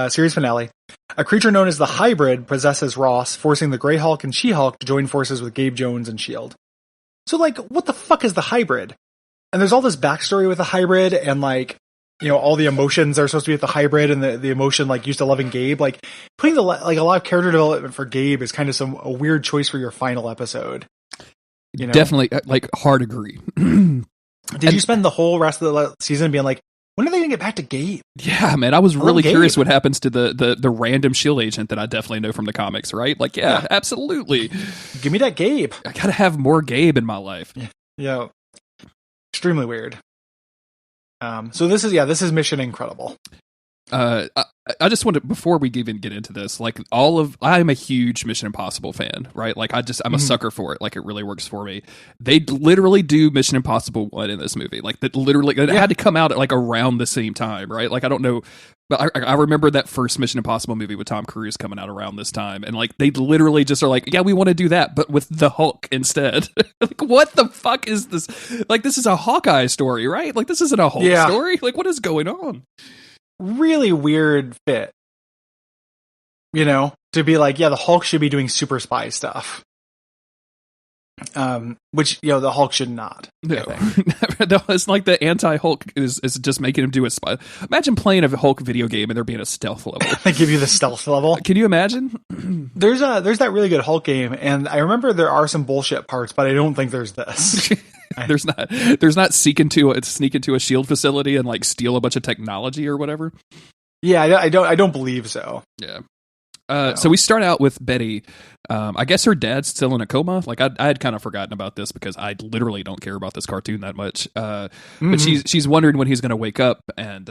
series finale. A creature known as the Hybrid possesses Ross, forcing the Grey Hulk and She-Hulk to join forces with Gabe Jones and Shield. So like, what the fuck is the Hybrid? And there's all this backstory with the Hybrid, and like, all the emotions are supposed to be with the Hybrid, and the emotion like used to loving Gabe. Like putting a lot of character development for Gabe is kind of a weird choice for your final episode. Definitely, like hard agree. Did you spend the whole rest of the season being like, when are they going to get back to Gabe? Yeah, man, I was really curious what happens to the random Shield agent that I definitely know from the comics, right? Like, yeah, absolutely. Give me that Gabe. I gotta have more Gabe in my life. Yeah. Extremely weird. So this is Mission Incredible. I just wanted, before we even get into this, like I'm a huge Mission Impossible fan, right? Like I'm a sucker for it. Like it really works for me. They literally do Mission Impossible 1 in this movie. Like that literally, it had to come out at like around the same time, right? Like I don't know, but I remember that first Mission Impossible movie with Tom Cruise coming out around this time. And like, they literally just are like, yeah, we want to do that, but with the Hulk instead. Like, what the fuck is this? Like, this is a Hawkeye story, right? Like, this isn't a Hulk story. Like, what is going on? Really weird fit, to be like, yeah, the Hulk should be doing super spy stuff, which the Hulk should not. No, it's like the anti-Hulk is just making him do a spy. Imagine playing a Hulk video game and there being a stealth level. They give you the stealth level. Can you imagine? There's that really good Hulk game, and I remember there are some bullshit parts, but I don't think there's this. There's not sneak into a shield facility and like steal a bunch of technology or whatever. Yeah, I don't believe so. Yeah. So we start out with Betty. I guess her dad's still in a coma. Like I had kind of forgotten about this because I literally don't care about this cartoon that much. But she's wondering when he's going to wake up, and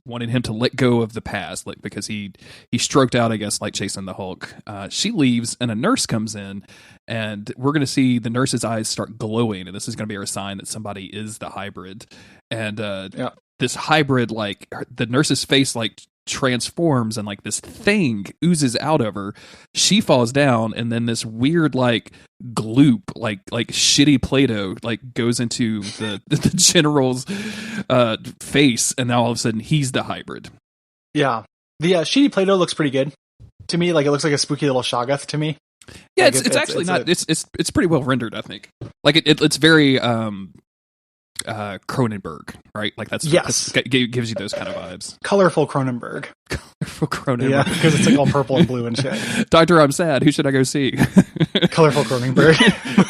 wanting him to let go of the past, like because he stroked out, I guess, like chasing the Hulk. She leaves, and a nurse comes in, and we're going to see the nurse's eyes start glowing, and this is going to be our sign that somebody is the hybrid. And this hybrid, like the nurse's face, like transforms and like this thing oozes out of her. She falls down, and then this weird like gloop, like shitty Play-Doh, like goes into the general's face, and now all of a sudden he's the hybrid. Yeah, the shitty Play-Doh looks pretty good to me. Like it looks like a spooky little Shoggoth to me. Yeah, like it's actually not. It's pretty well rendered, I think. Like it's very Cronenberg, right? Like that's gives you those kind of vibes. Colorful Cronenberg. Yeah, because it's like all purple and blue and shit. Doctor, I'm sad. Who should I go see? Colorful Cronenberg.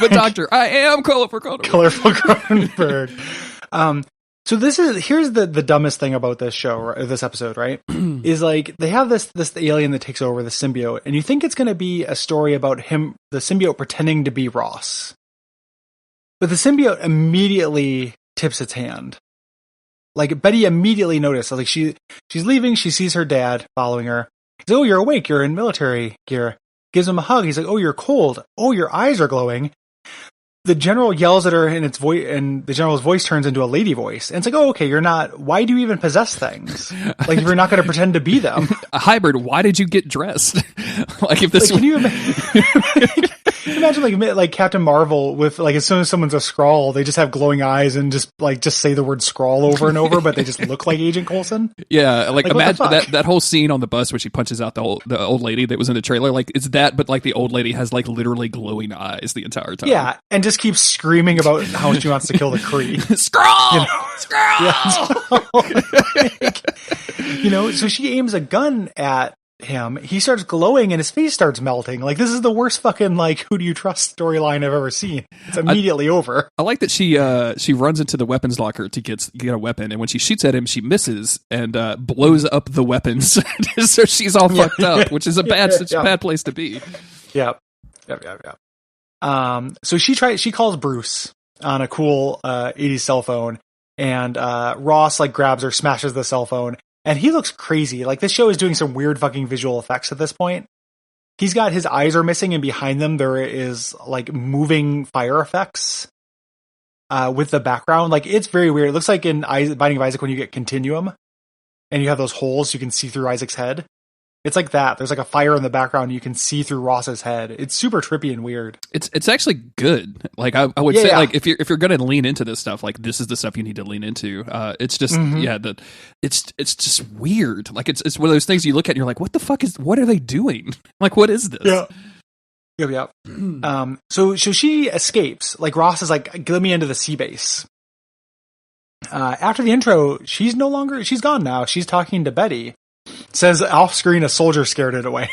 But Doctor, I am colorful Cronenberg. Colorful Cronenberg. So here's the dumbest thing about this show, this episode, right? Is like they have this alien that takes over the symbiote, and you think it's going to be a story about the symbiote pretending to be Ross, but the symbiote immediately tips its hand. Like Betty immediately noticed, like she's leaving, she sees her dad following her. He's like, "Oh, you're awake. You're in military gear." Gives him a hug. He's like, "Oh, you're cold. Oh, your eyes are glowing." The general yells at her in its voice, and the general's voice turns into a lady voice. And it's like, "Oh, okay, you're not. Why do you even possess things? Like, if you're not going to pretend to be them, a hybrid. Why did you get dressed? Like, if this, like, can you imagine like Captain Marvel with like as soon as someone's a Skrull, they just have glowing eyes and just say the word Skrull over and over, but they just look like Agent Coulson. Yeah, like imagine that whole scene on the bus where she punches out the old lady that was in the trailer. Like it's that, but like the old lady has like literally glowing eyes the entire time. Yeah, and just keeps screaming about how she wants to kill the Kree. Skrull! Skrull! So she aims a gun at him. He starts glowing and his face starts melting. Like, this is the worst fucking, like, who do you trust storyline I've ever seen. It's immediately over. I like that she runs into the weapons locker to get a weapon, and when she shoots at him, she misses and blows up the weapons. So she's all fucked up, which is a bad place to be. Yep. So she calls Bruce on a cool 80s cell phone, and Ross like grabs her, smashes the cell phone, and he looks crazy. Like, this show is doing some weird fucking visual effects at this point. He's got his eyes are missing, and behind them there is like moving fire effects with the background. Like, it's very weird. It looks like in Binding of Isaac when you get Continuum and you have those holes you can see through Isaac's head. It's like that. There's like a fire in the background and you can see through Ross's head. It's super trippy and weird. It's actually good. Like I would say, like if you're going to lean into this stuff, like this is the stuff you need to lean into. It's just it's just weird. Like it's one of those things you look at and you're like, what are they doing? Like, what is this? Yeah. So she escapes. Like, Ross is like, let me into the sea base. After the intro, she's gone now. She's talking to Betty. Says off screen, a soldier scared it away.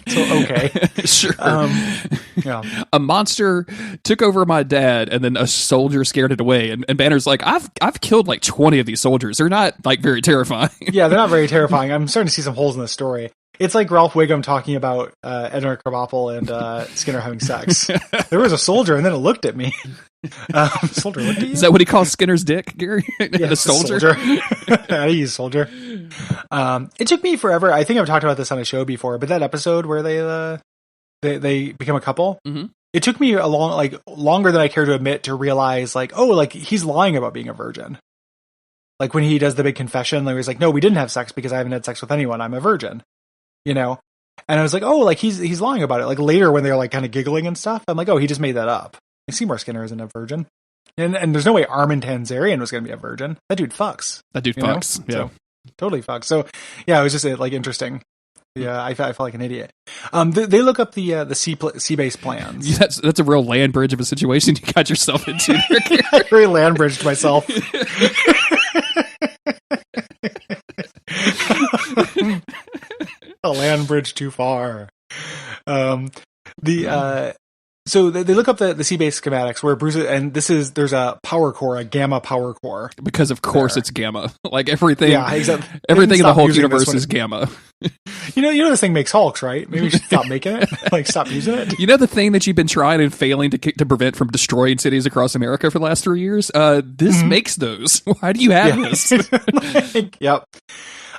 So, okay. Sure. A monster took over my dad, and then a soldier scared it away. And Banner's like, I've killed like 20 of these soldiers. They're not like very terrifying. Yeah, they're not very terrifying. I'm starting to see some holes in the story. It's like Ralph Wiggum talking about Edgar Krabappel and Skinner having sex. There was a soldier, and then it looked at me. Soldier looked at you? Is that what he calls Skinner's dick, Gary? Yeah, the soldier. I use soldier. It took me forever. I think I've talked about this on a show before, but that episode where they become a couple, it took me longer than I care to admit to realize he's lying about being a virgin. Like when he does the big confession, he's like, no, we didn't have sex because I haven't had sex with anyone. I'm a virgin. You know? And I was like, oh, like he's lying about it. Like later when they're like kind of giggling and stuff, I'm like, oh, he just made that up. Like Seymour Skinner isn't a virgin. And there's no way Armin Tanzarian was going to be a virgin. That dude fucks. That dude fucks. Yeah. So, totally fucks. So yeah, it was just like interesting. Yeah, I felt like an idiot. They look up the sea-based plans. Yeah, that's a real land bridge of a situation you got yourself into. I very land bridged myself. A land bridge too far. So they look up the sea-based schematics where Bruce, and there's a power core, a gamma power core. Because of course it's gamma. Like everything, exactly. Everything in the Hulk universe is gamma. You know this thing makes Hulks, right? Maybe we should stop making it. Like stop using it. You know the thing that you've been trying and failing to prevent from destroying cities across America for the last 3 years? This makes those. Why do you have this? Yep.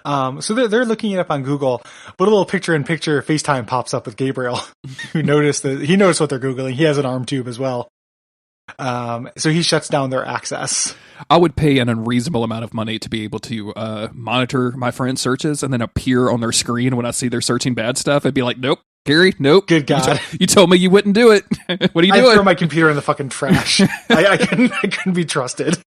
So they're looking it up on Google, but a little picture-in-picture FaceTime pops up with Gabriel, who noticed what they're Googling. He has an arm tube as well. So he shuts down their access. I would pay an unreasonable amount of money to be able to monitor my friends' searches and then appear on their screen when I see they're searching bad stuff. I'd be like, nope, Gary, nope. Good God. You told me you wouldn't do it. What are you doing? I throw my computer in the fucking trash. I couldn't be trusted.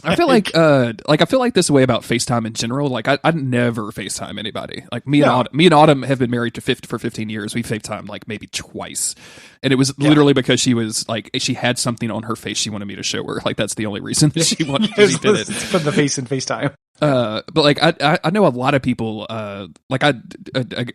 I feel like this way about FaceTime in general. Like I never FaceTime anybody. Like me and Autumn have been married for 15 years. We FaceTime like maybe twice, and it was literally because she was like she had something on her face she wanted me to show her. Like that's the only reason that she wanted she did it. Put the face in FaceTime. But like I know a lot of people. Like a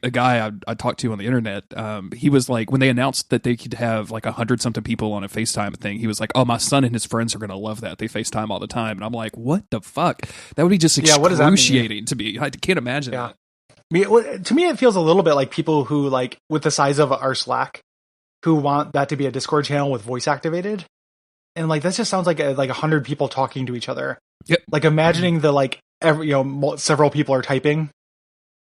guy I talked to on the internet. He was like when they announced that they could have like 100-something people on a FaceTime thing. He was like, "Oh, my son and his friends are gonna love that. They FaceTime all the time." And I'm like, "What the fuck? That would be just excruciating to me. I can't imagine." Yeah. To me, it feels a little bit like people who like with the size of our Slack, who want that to be a Discord channel with voice activated, and like that just sounds like 100 people talking to each other. Yep. Like imagining the like several people are typing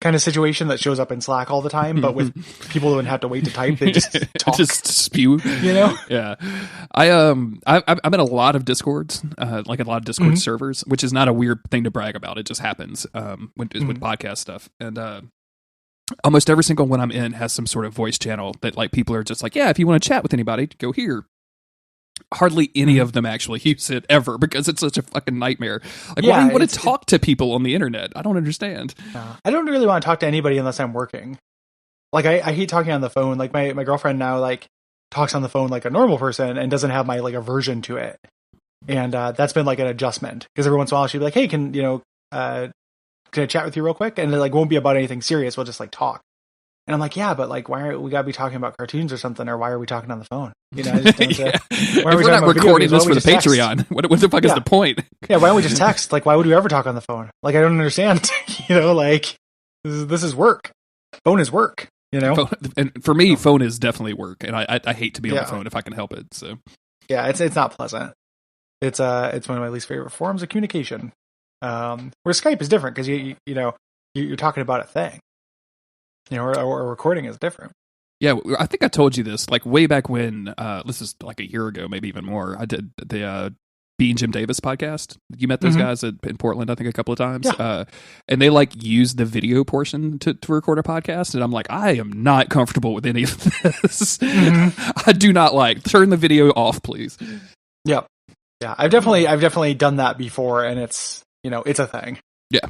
kind of situation that shows up in Slack all the time, but with people who wouldn't have to wait to type, they just talk. Just spew. You know? Yeah. I'm in a lot of Discords, like a lot of Discord servers, which is not a weird thing to brag about. It just happens with podcast stuff. And almost every single one I'm in has some sort of voice channel that like people are just like, yeah, if you want to chat with anybody, go here. Hardly any of them actually use it ever because it's such a fucking nightmare. Like, why do you want to talk to people on the internet? I don't understand. I don't really want to talk to anybody unless I'm working. Like, I hate talking on the phone. Like, my girlfriend now, like, talks on the phone like a normal person and doesn't have my, like, aversion to it. And that's been, like, an adjustment. Because every once in a while she'd be like, hey, can I chat with you real quick? And it, like, won't be about anything serious. We'll just, like, talk. And I'm like, yeah, but like, why are we gotta be talking about cartoons or something, or why are we talking on the phone? You know, I just don't. If we're not recording this for the Patreon, what the fuck is the point? Yeah, why don't we just text? Like, why would we ever talk on the phone? Like, I don't understand. You know, like this is work. Phone is work. You know, and for me, phone is definitely work, and I hate to be on the phone if I can help it. So yeah, it's not pleasant. It's one of my least favorite forms of communication. Where Skype is different because you're talking about a thing. You know, or recording is different. Yeah, I think I told you this, like, way back when, this is like a year ago, maybe even more, I did the B and Jim Davis podcast. You met those guys in Portland, I think, a couple of times. Yeah. And they, like, used the video portion to record a podcast, and I'm like, I am not comfortable with any of this. I do not like. Turn the video off, please. Yep. Yeah, I've definitely done that before, and it's a thing. Yeah.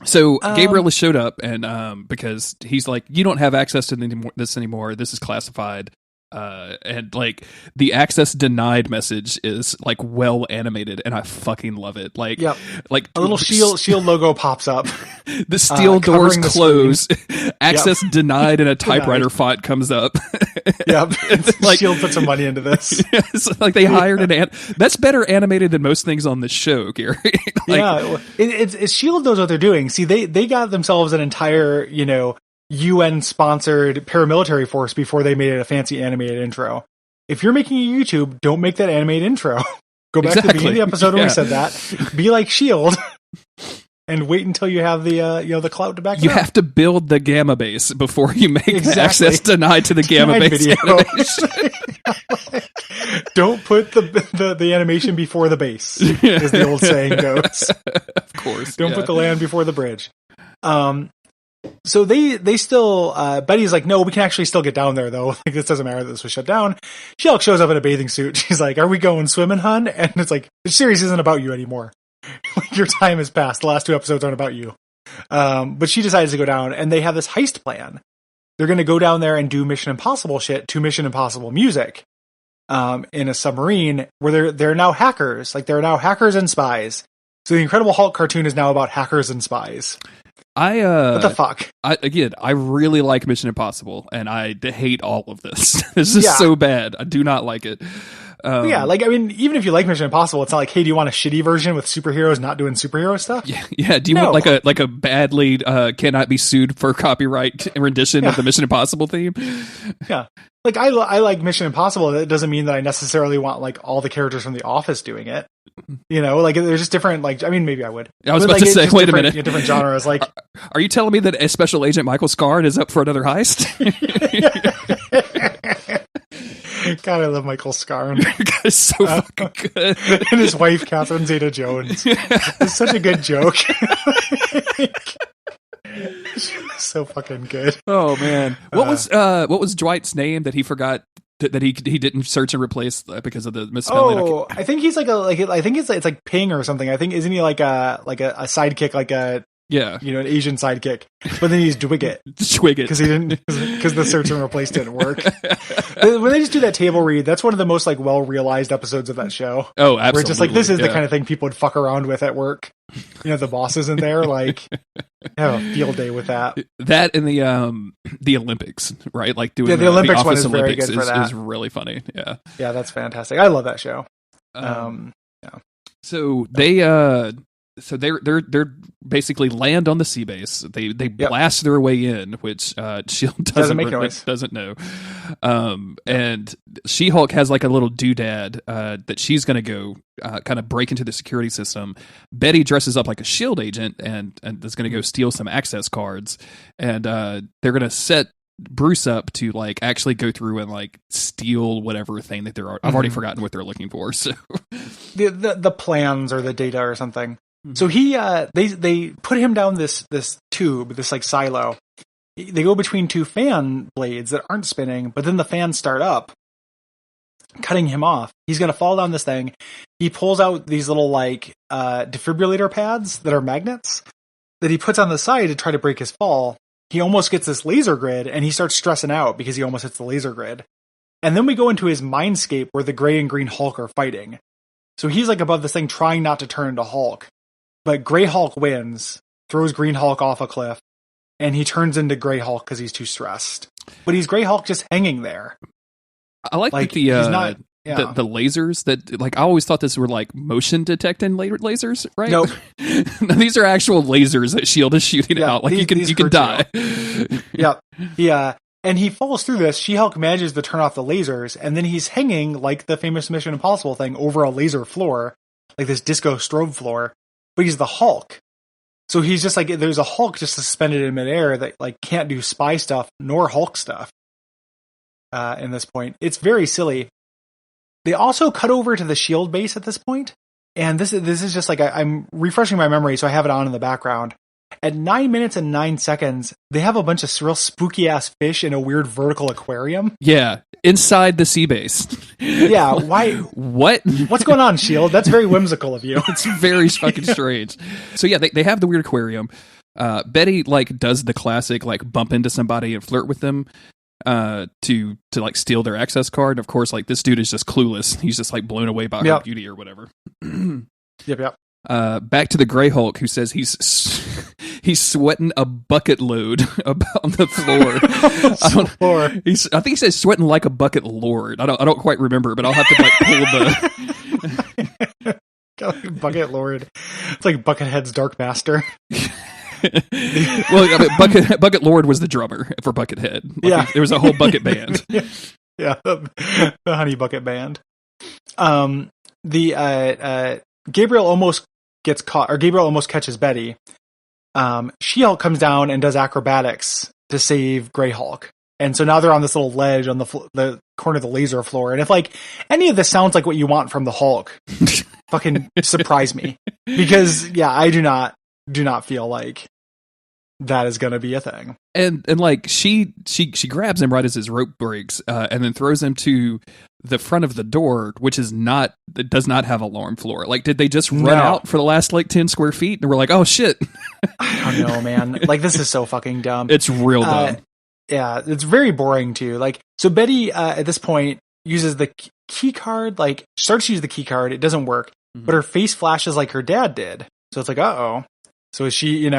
So Gabriel has showed up, and because he's like, you don't have access to this anymore. This is classified. And like the access denied message is like well animated, and I fucking love it. Like, like a little shield logo pops up. The steel doors close. Access denied, and a typewriter font comes up. Yeah, Like, Shield put some money into this. It's like they hired that's better animated than most things on the show, Gary. Like, yeah, it's Shield knows what they're doing. See, they got themselves an entire, UN sponsored paramilitary force before they made it a fancy animated intro. If you're making a YouTube, don't make that animated intro. Go back to the beginning of the episode where we said that. Be like Shield. And wait until you have the clout to back it up. You have to build the gamma base before you make access denied to the gamma base animation. Don't put the animation before the base, as the old saying goes. Of course. Don't put the land before the bridge. So they still, Betty's like, no, we can actually still get down there though. Like, this doesn't matter that this was shut down. She-Hulk shows up in a bathing suit. She's like, are we going swimming, hun? And it's like, the series isn't about you anymore. Your time has passed. The last 2 episodes aren't about you. But she decides to go down, and they have this heist plan. They're going to go down there and do Mission Impossible shit to Mission Impossible music in a submarine where they're now hackers. Like, they're now hackers and spies. So the Incredible Hulk cartoon is now about hackers and spies. What the fuck? I really like Mission Impossible, and I hate all of this. This is so bad. I do not like it. Even if you like Mission Impossible, it's not like, hey, do you want a shitty version with superheroes not doing superhero stuff? Yeah. Do you want like a badly cannot be sued for copyright rendition of the Mission Impossible theme? Yeah. Like, I like Mission Impossible. That doesn't mean that I necessarily want like all the characters from The Office doing it. Like there's just different, like, I mean, maybe I would. I was about to say, wait a minute. Different genres. Like, are you telling me that a Special Agent Michael Scarn is up for another heist? God, I love Michael Scarn. That is so fucking good. And his wife, Catherine Zeta-Jones. It's such a good joke. She was so fucking good. Oh man, what was Dwight's name that he forgot that he didn't search and replace because of the misspelling? Oh, I think he's I think it's like Ping or something. I think isn't he like a sidekick, like a an Asian sidekick, but then he's Dwigget because the search and replace didn't work. When they just do that table read, that's one of the most like well realized episodes of that show. Oh, absolutely. Where it's just like, this is the kind of thing people would fuck around with at work. The boss isn't there, like, have a field day with that. That and the Olympics, right? Like doing the Olympics one is very good for that. Is really funny. Yeah, that's fantastic. I love that show. So they're basically land on the sea base. They blast their way in, which Shield doesn't make noise. Doesn't know. And She-Hulk has like a little doodad that she's going to go kind of break into the security system. Betty dresses up like a Shield agent and is going to go steal some access cards. And they're going to set Bruce up to like actually go through and like steal whatever thing that they're. I've already forgotten what they're looking for. So the plans or the data or something. So they put him down this tube, this like silo. They go between 2 fan blades that aren't spinning, but then the fans start up, cutting him off. He's going to fall down this thing. He pulls out these little like defibrillator pads that are magnets that he puts on the side to try to break his fall. He almost gets this laser grid, and he starts stressing out because he almost hits the laser grid. And then we go into his mindscape where the Gray and Green Hulk are fighting. So he's like above this thing trying not to turn into Hulk. But Grey Hulk wins, throws Green Hulk off a cliff, and he turns into Grey Hulk because he's too stressed. But he's Grey Hulk just hanging there. I like the lasers that, like, I always thought this were like motion detecting lasers, right? Nope. No, these are actual lasers that Shield is shooting out. Like, you can die. Yep. Yeah. And he falls through this. She-Hulk manages to turn off the lasers, and then he's hanging like the famous Mission Impossible thing over a laser floor, like this disco strobe floor. But he's the Hulk. So he's just like, there's a Hulk just suspended in midair that like can't do spy stuff nor Hulk stuff. In this point, it's very silly. They also cut over to the Shield base at this point, and this is just like I'm refreshing my memory, so I have it on in the background. At 9 minutes and 9 seconds, they have a bunch of real spooky ass fish in a weird vertical aquarium. Yeah, inside the sea base. Yeah, why? What? What's going on, Shield? That's very whimsical of you. It's very fucking strange. So yeah, they have the weird aquarium. Betty like does the classic like bump into somebody and flirt with them to like steal their access card. And of course, like this dude is just clueless. He's just like blown away by her beauty or whatever. Yep. Back to the Grey Hulk, who says he's He's sweating a bucket load on the floor. I think he says sweating like a bucket lord. I don't quite remember, but I'll have to like pull the bucket lord. It's like Buckethead's Dark Master. Well, I mean, Bucket Lord was the drummer for Buckethead. Like, there was a whole bucket band. Yeah, the Honey Bucket Band. Gabriel almost gets caught, or Gabriel almost catches Betty. She-Hulk comes down and does acrobatics to save Greyhawk. And so now they're on this little ledge on the corner of the laser floor. And if like any of this sounds like what you want from the Hulk, fucking surprise me. Because I do not feel like that is going to be a thing. And like she grabs him right as his rope breaks, and then throws him to the front of the door, which is it does not have alarm floor. Like, did they just run out for the last like 10 square feet and we're like, oh shit? I don't know, man. Like, this is so fucking dumb. It's real dumb. Yeah, it's very boring too. Like, so Betty at this point uses the key card, like starts to use the key card. It doesn't work, but her face flashes like her dad did. So it's like, uh-oh. So is she,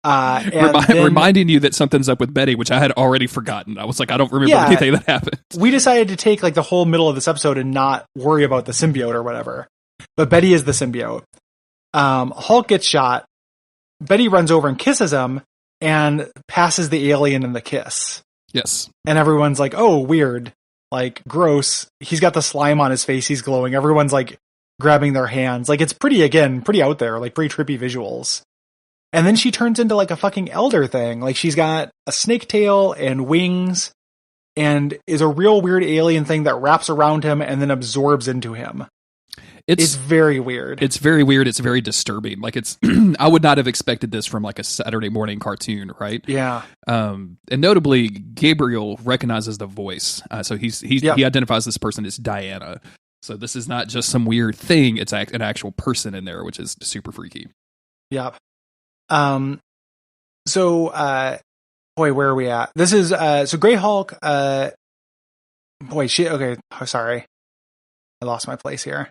reminding you that something's up with Betty, which I had already forgotten. I was like, I don't remember anything that happened. We decided to take like the whole middle of this episode and not worry about the symbiote or whatever. But Betty is the symbiote. Hulk gets shot. Betty runs over and kisses him and passes the alien in the kiss. Yes. And everyone's like, oh, weird. Like, gross. He's got the slime on his face. He's glowing. Everyone's like grabbing their hands. Like, it's pretty out there. Like, pretty trippy visuals. And then she turns into like a fucking elder thing. Like, she's got a snake tail and wings and is a real weird alien thing that wraps around him and then absorbs into him. It's very weird. It's very weird. It's very disturbing. Like, it's, I would not have expected this from like a Saturday morning cartoon, right? Yeah. And notably, Gabriel recognizes the voice. So he identifies this person as Diana. So this is not just some weird thing. It's an actual person in there, which is super freaky. Yep. So, boy, where are we at? This is, so Greyhawk, okay. Oh, sorry. I lost my place here.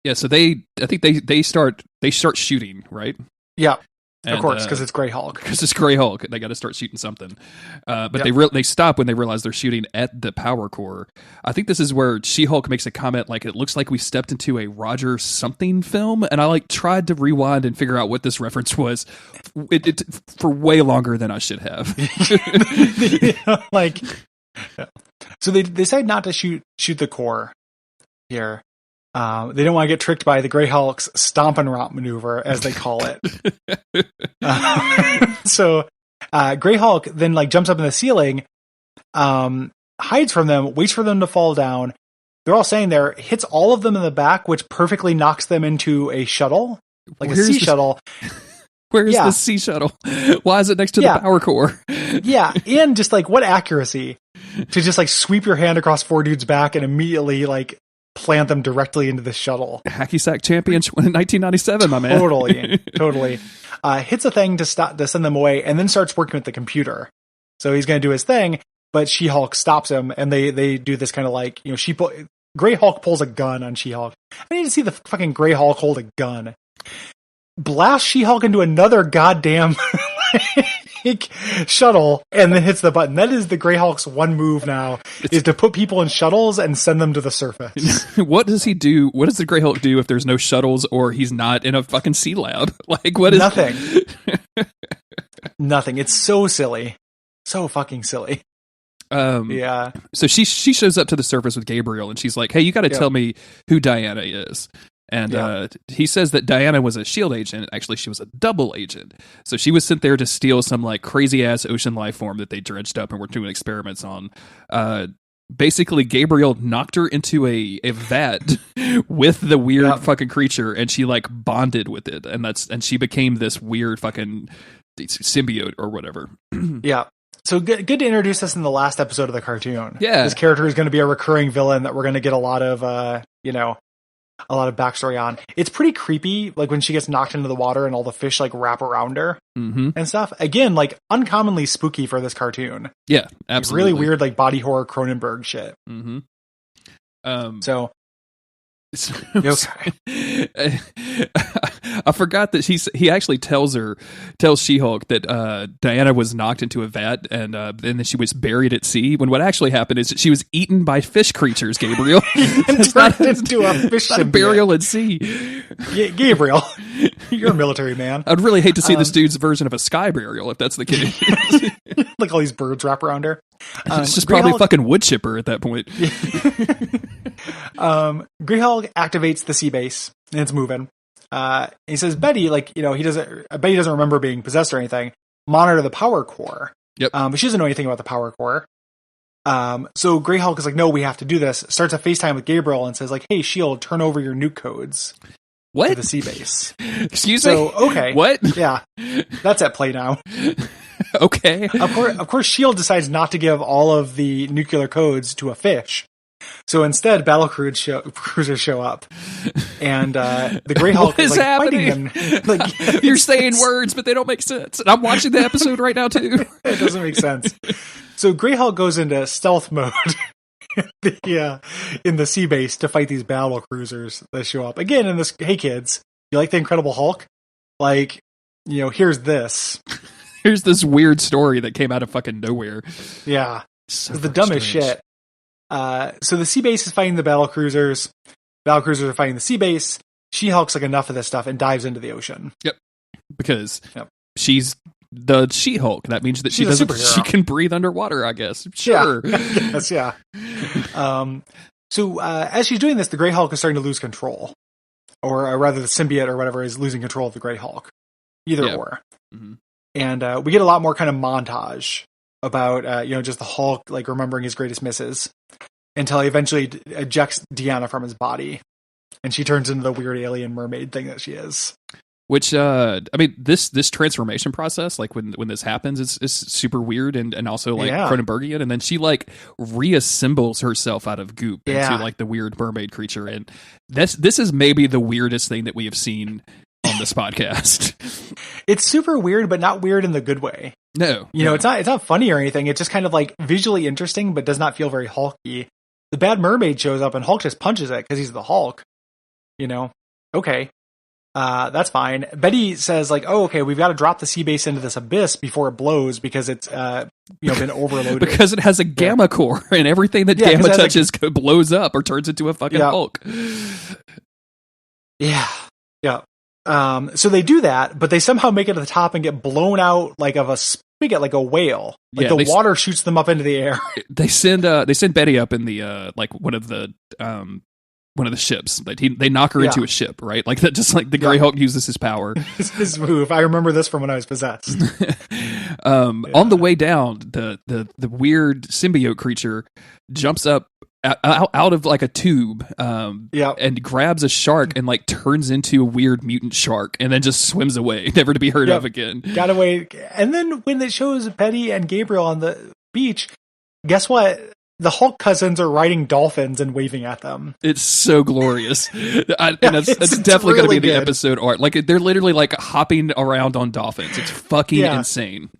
Yeah. So I think they start shooting, right? Yeah. Of course, because it's Greyhawk. Because it's Greyhawk. They got to start shooting something. But they stop when they realize they're shooting at the power core. I think this is where She-Hulk makes a comment like, it looks like we stepped into a Roger something film. And I like tried to rewind and figure out what this reference was for way longer than I should have. So they decide not to shoot the core here. They don't want to get tricked by the Greyhawk's stomp and romp maneuver, as they call it. So Greyhawk then like jumps up in the ceiling, hides from them, waits for them to fall down. They're all staying there, hits all of them in the back, which perfectly knocks them into a shuttle, like a sea shuttle. Where's the sea shuttle? Why is it next to the power core? Yeah, and just like, what accuracy to just like sweep your hand across 4 dudes' back and immediately like plant them directly into the shuttle. Hacky sack champions in 1997, my man. Totally. Hits a thing to send them away, and then starts working with the computer. So he's going to do his thing, but She-Hulk stops him, and they do this kind of like, Greyhawk pulls a gun on She-Hulk. I need to see the fucking Greyhawk hold a gun. Blast She-Hulk into another goddamn shuttle, and then hits the button. That is the Greyhawk's one move now, is to put people in shuttles and send them to the surface. What does he do? What does the Greyhawk do if there's no shuttles or he's not in a fucking sea lab? Like, what is nothing? Nothing. It's so silly, so fucking silly. Yeah. So she shows up to the surface with Gabriel, and she's like, "Hey, you got to tell me who Diana is." And he says that Diana was a S.H.I.E.L.D. agent. Actually, she was a double agent. So she was sent there to steal some like crazy ass ocean life form that they dredged up and were doing experiments on. Basically, Gabriel knocked her into a vat with the weird fucking creature, and she like bonded with it, and she became this weird fucking symbiote or whatever. Yeah. So good to introduce us in the last episode of the cartoon. Yeah, this character is going to be a recurring villain that we're going to get a lot of backstory on. It's pretty creepy, like when she gets knocked into the water and all the fish like wrap around her and stuff. Again, like uncommonly spooky for this cartoon. Yeah, absolutely. It's really weird, like body horror Cronenberg shit. Mm-hmm. So So, Okay. I forgot that he actually tells She-Hulk that Diana was knocked into a vat and then she was buried at sea. When what actually happened is that she was eaten by fish creatures. Gabriel, It's not into a fish not a symbiote. Burial at sea. Gabriel, you're a military man. I'd really hate to see this dude's version of a sky burial if that's the case. Like all these birds wrap around her. It's just probably a fucking wood chipper at that point. Greyhawk activates the sea base and it's moving. He says, Betty, Betty doesn't remember being possessed or anything. Monitor the power core. Yep. But she doesn't know anything about the power core. So Greyhawk is like, no, we have to do this. Starts a FaceTime with Gabriel and says like, hey, S.H.I.E.L.D., turn over your nuke codes. What? To the sea base. Excuse me? Okay. What? Yeah. That's at play now. Okay. Of course, S.H.I.E.L.D. decides not to give all of the nuclear codes to a fish. So instead, battle cruisers show up, and the Greyhawk is like happening? fighting them. Like, You're saying words, but they don't make sense. And I'm watching the episode right now too. It doesn't make sense. So Greyhawk goes into stealth mode in the sea base to fight these battle cruisers that show up again. In this, hey kids, you like the Incredible Hulk? Like, here's this. Here's this weird story that came out of fucking nowhere. Yeah, So it's the dumbest shit. So the sea base is fighting the battle cruisers. Battle cruisers are fighting the sea base. She-Hulk's like, enough of this stuff, and dives into the ocean. Yep. Because she's the She-Hulk. That means that she can breathe underwater, I guess. Sure. Yeah. So as she's doing this, the Greyhawk is starting to lose control. Or rather, the symbiote or whatever is losing control of the Greyhawk. Either or. Mm-hmm. And we get a lot more kind of montage about, just the Hulk, like, remembering his greatest misses. Until he eventually ejects Deanna from his body. And she turns into the weird alien mermaid thing that she is. Which, this transformation process, like when this happens, is super weird and also like Cronenbergian. And then she like reassembles herself out of goop into like the weird mermaid creature. And this is maybe the weirdest thing that we have seen on this podcast. It's super weird, but not weird in the good way. No. It's not funny or anything. It's just kind of like visually interesting, but does not feel very Hulky. The bad mermaid shows up and Hulk just punches it because he's the Hulk. Okay. That's fine. Betty says like, oh, okay, we've got to drop the sea base into this abyss before it blows because it's, been overloaded. Because it has a gamma core and everything that gamma touches blows up or turns into a fucking Hulk. Yeah. Yeah. So they do that, but they somehow make it to the top and get blown out like of a spigot, like a whale. Like the water shoots them up into the air. They send Betty up in the like one of the ships. They knock her into a ship, right? Like that, just like the Greyhawk uses his power. This move, I remember this from when I was possessed. On the way down, the weird symbiote creature jumps up out of like a tube and grabs a shark and like turns into a weird mutant shark and then just swims away, never to be heard of again. Got away. And then when it shows Betty and Gabriel on the beach, guess what? The Hulk cousins are riding dolphins and waving at them. It's so glorious. And it's definitely going to be the episode art. Like they're literally like hopping around on dolphins. It's fucking insane.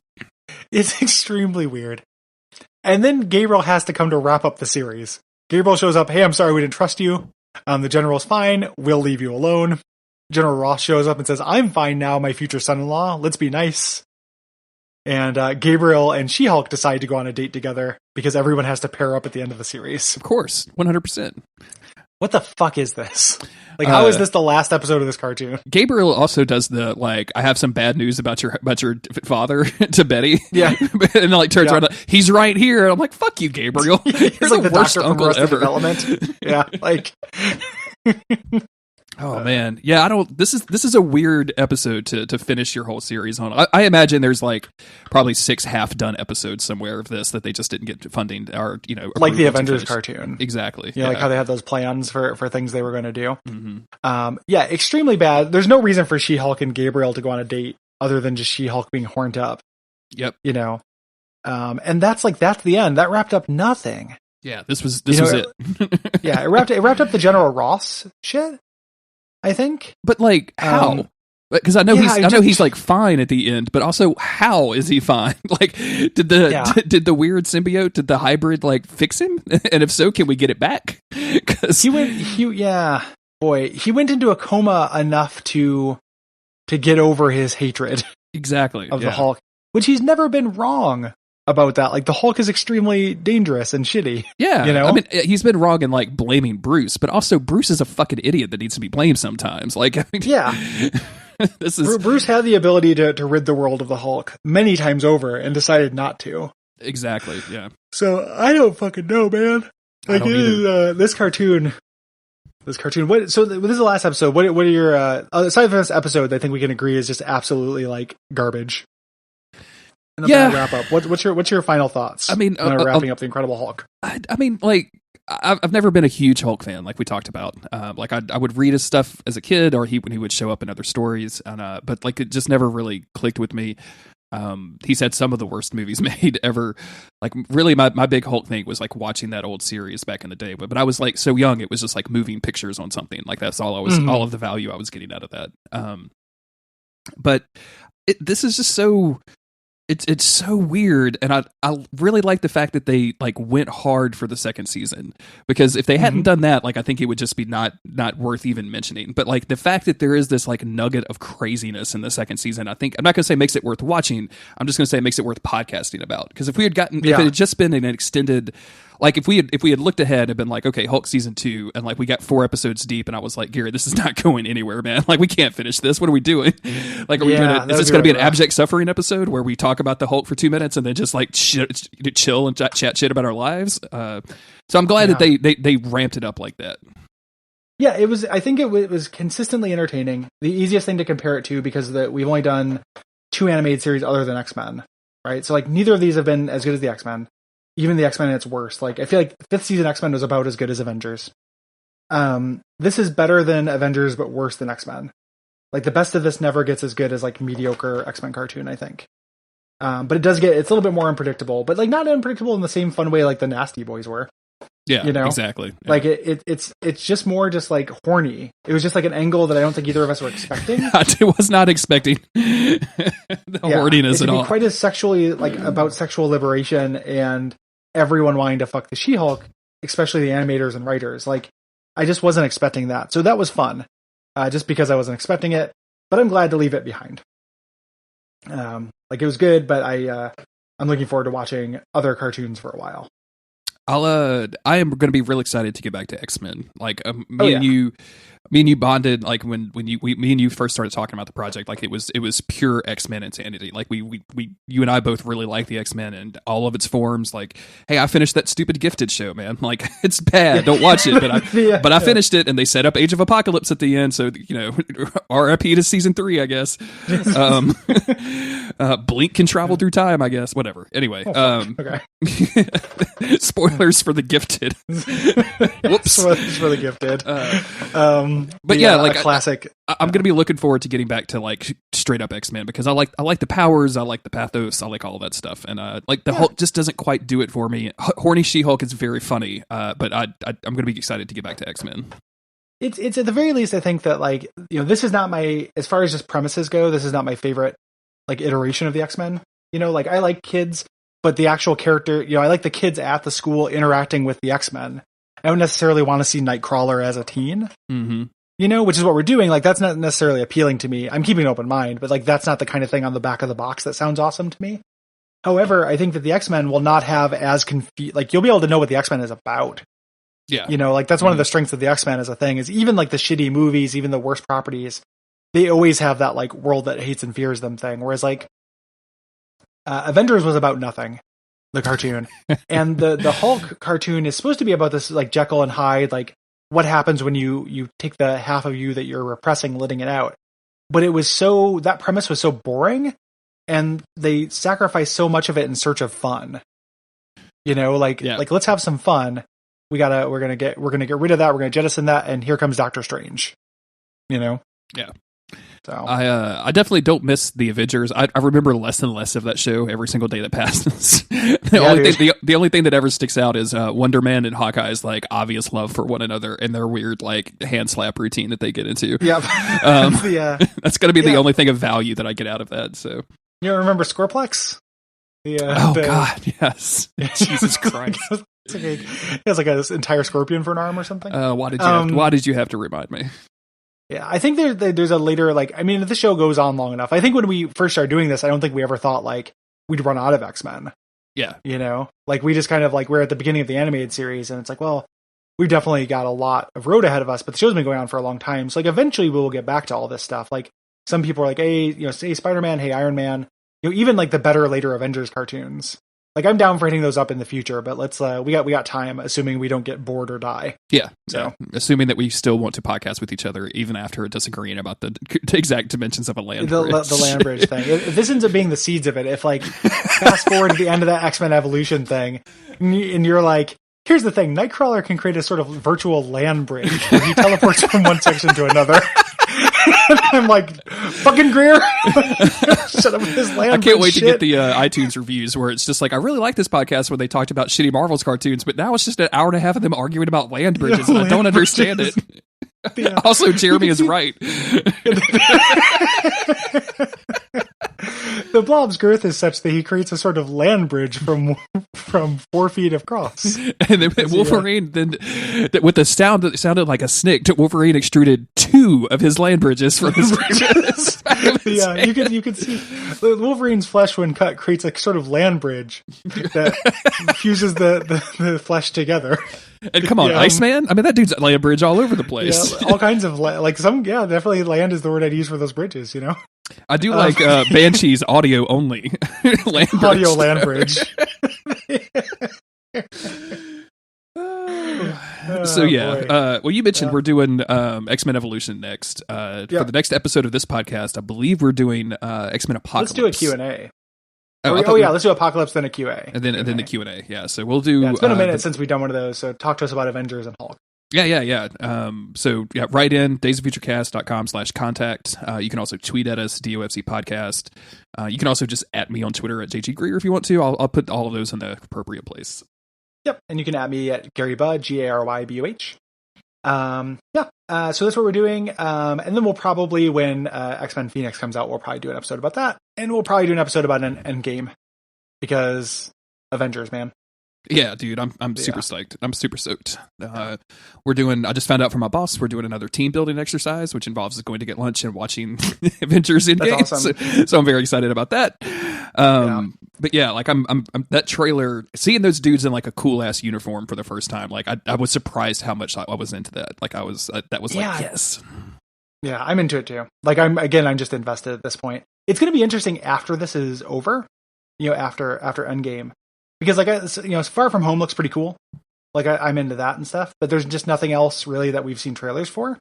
It's extremely weird. And then Gabriel has to come to wrap up the series. Gabriel shows up. Hey, I'm sorry we didn't trust you. The general's fine. We'll leave you alone. General Ross shows up and says, I'm fine now, my future son-in-law. Let's be nice. And Gabriel and She-Hulk decide to go on a date together because everyone has to pair up at the end of the series. Of course, 100%. What the fuck is this? Like, how is this the last episode of this cartoon? Gabriel also does the, like, I have some bad news about your father to Betty. Yeah. And like turns around, he's right here. And I'm like, fuck you, Gabriel. You're like the worst doctor uncle from ever. Development. Yeah, like... Oh man, yeah. This is a weird episode to finish your whole series on. I imagine there's like probably 6 half-done episodes somewhere of this that they just didn't get funding or like the Avengers cartoon. Exactly. Like how they had those plans for things they were going to do. Mm-hmm. Extremely bad. There's no reason for She-Hulk and Gabriel to go on a date other than just She-Hulk being horned up. Yep. And that's the end. That wrapped up nothing. Yeah, this was it. Yeah, it wrapped up the General Ross shit, I think. But like how? Because I know he's like fine at the end, but also how is he fine? Like did the weird symbiote, did the hybrid like fix him? And if so, can we get it back? Because boy, he went into a coma enough to get over his hatred Exactly. of the Hulk, which he's never been wrong about that. Like, the Hulk is extremely dangerous and shitty. Yeah. You know? I mean, he's been wrong in like blaming Bruce, but also Bruce is a fucking idiot that needs to be blamed sometimes. Like, I mean, yeah. Bruce had the ability to rid the world of the Hulk many times over and decided not to. Exactly. Yeah. So I don't fucking know, man. Like, this cartoon. What? So this is the last episode. What are your aside from this episode? I think we can agree is just absolutely like garbage. And then wrap up. What's your final thoughts? I mean, wrapping up the Incredible Hulk. I mean, like, I've never been a huge Hulk fan, like we talked about. Like, I would read his stuff as a kid, or when he would show up in other stories, and but like it just never really clicked with me. He's had some of the worst movies made ever. Like, really, my big Hulk thing was like watching that old series back in the day. But I was like so young, it was just like moving pictures on something. Like, that's all I was, all of the value I was getting out of that. But this is just so. It's so weird, and I really like the fact that they like went hard for the second season, because if they hadn't done that, like, I think it would just be not worth even mentioning. But like the fact that there is this like nugget of craziness in the second season, I think I'm not going to say makes it worth watching. I'm just going to say it makes it worth podcasting about. Because if it had just been an extended, like if we had looked ahead and been like, okay, Hulk season 2, and like we got 4 episodes deep, and I was like, Gary, this is not going anywhere, man. Like, we can't finish this. What are we doing? Like, are we doing is this going to be an abject suffering episode where we talk about the Hulk for 2 minutes and then just like chill and chat shit about our lives? So I'm glad that they ramped it up like that. Yeah, it was. I think it was consistently entertaining. The easiest thing to compare it to, because we've only done 2 animated series other than X-Men, right? So like neither of these have been as good as the X-Men. Even the X-Men at its worst. Like, I feel like 5th season X-Men was about as good as Avengers. This is better than Avengers, but worse than X-Men. Like, the best of this never gets as good as like mediocre X-Men cartoon, I think. But it's a little bit more unpredictable, but like not unpredictable in the same fun way like the Nasty Boys were. Yeah, you know? Exactly. Yeah. Like it's just more just like horny. It was just like an angle that I don't think either of us were expecting. I was not expecting the horniness at all. It can be quite as sexually like about sexual liberation and everyone wanting to fuck the She-Hulk, especially the animators and writers. Like, I just wasn't expecting that. So that was fun. Just because I wasn't expecting it, but I'm glad to leave it behind. Like, it was good, but I'm looking forward to watching other cartoons for a while. I am going to be real excited to get back to X-Men. Like, me and you bonded, like me and you first started talking about the project. Like, it was pure X-Men insanity. Like, you and I both really like the X-Men and all of its forms. Like, hey, I finished that stupid Gifted show, man. Like, it's bad. Don't watch it. But I finished it, and they set up Age of Apocalypse at the end. So, you know, RIP to season 3, I guess. Blink can travel through time, I guess. Whatever. Anyway, okay. Spoilers for the Gifted. Whoops. Spoilers for the Gifted. But yeah, like classic. I'm going to be looking forward to getting back to like straight up X-Men, because I like the powers, I like the pathos, I like all that stuff, and like the Hulk just doesn't quite do it for me. Horny She-Hulk is very funny, but I'm going to be excited to get back to X-Men. It's at the very least, I think that, like, you know, this is not my, as far as just premises go, this is not my favorite like iteration of the X-Men. You know, like, I like kids, but the actual character, you know, I like the kids at the school interacting with the X-Men. I don't necessarily want to see Nightcrawler as a teen, you know, which is what we're doing. Like, that's not necessarily appealing to me. I'm keeping an open mind, but like, that's not the kind of thing on the back of the box that sounds awesome to me. However, I think that the X-Men will not have as like, you'll be able to know what the X-Men is about. Yeah. You know, like, that's one of the strengths of the X-Men as a thing, is even like the shitty movies, even the worst properties, they always have that like world that hates and fears them thing. Whereas like, Avengers was about nothing. The cartoon. And the Hulk cartoon is supposed to be about this like Jekyll and Hyde, like what happens when you take the half of you that you're repressing, letting it out. But it was that premise was so boring, and they sacrificed so much of it in search of fun. You know, like let's have some fun. We're gonna get rid of that, we're gonna jettison that, and here comes Doctor Strange. You know? Yeah. So I definitely don't miss the Avengers. I remember less and less of that show every single day that passes. The only thing that ever sticks out is Wonder Man and Hawkeye's like obvious love for one another and their weird like hand slap routine that they get into. Yeah, that's going to be the only thing of value that I get out of that. So, you remember Scoreplex? God, yes. Jesus Christ. It's like he has like an entire scorpion for an arm or something. Why did you have to remind me? Yeah, I think there's a later, like, I mean, if the show goes on long enough, I think when we first started doing this, I don't think we ever thought like we'd run out of X-Men. Yeah. You know, like we just kind of like, we're at the beginning of the animated series and it's like, well, we've definitely got a lot of road ahead of us, but the show's been going on for a long time. So like eventually we will get back to all this stuff. Like some people are like, hey, you know, say Spider-Man, hey, Iron Man, you know, even like the better later Avengers cartoons. Like I'm down for hitting those up in the future, but let's we got time, assuming we don't get bored or die. Yeah. So assuming that we still want to podcast with each other even after disagreeing about the exact dimensions of a land bridge. The land bridge thing. If this ends up being the seeds of it, if like fast forward to the end of that X-Men Evolution thing, and you're like, here's the thing, Nightcrawler can create a sort of virtual land bridge where he teleports from one section to another. I'm like, fucking Greer, shut up with this land. I can't wait shit. to get the iTunes reviews where it's just like, I really like this podcast where they talked about shitty Marvel's cartoons, but now it's just an hour and a half of them arguing about land bridges, and I don't understand it. Yeah. Also, Jeremy is right. The blob's girth is such that he creates a sort of land bridge from 4 feet across. And then Wolverine, then with the sound that sounded like a snake, Wolverine extruded 2 of his land bridges from his yeah, you can see Wolverine's flesh when cut creates a sort of land bridge that fuses the flesh together. And come on, Iceman? I mean, that dude's land bridge all over the place. Yeah, all kinds of like definitely land is the word I'd use for those bridges. You know, I do like Banshee's audio only land bridge. Audio land bridge. So yeah, well, you mentioned we're doing X-Men Evolution next. For the next episode of this podcast, I believe we're doing X-Men Apocalypse. Let's do a Q&A. Oh, let's do Apocalypse, then a QA. And then the Q&A, yeah. So we'll do... Yeah, it's been a minute since we've done one of those, so talk to us about Avengers and Hulk. Yeah. So, write in, daysoffuturecast.com/contact. You can also tweet at us, DOFC Podcast. You can also just at me on Twitter at JG Greer if you want to. I'll put all of those in the appropriate place. Yep, and you can at me at Gary Budd, GaryBuh. So that's what we're doing. And then we'll probably, when X-Men Phoenix comes out, we'll probably do an episode about that. And we'll probably do an episode about an Endgame. Because Avengers, man. Yeah, dude, I'm super stoked. I'm super stoked. I just found out from my boss, we're doing another team building exercise, which involves going to get lunch and watching Avengers Endgame. That's awesome. So I'm very excited about that. But yeah, like I'm that trailer, seeing those dudes in like a cool ass uniform for the first time, like I was surprised how much I was into that. Like I was, like, yes. Yeah, I'm into it too. Like I'm just invested at this point. It's going to be interesting after this is over, you know, after Endgame. Because like, Far From Home looks pretty cool. Like I'm into that and stuff, but there's just nothing else really that we've seen trailers for.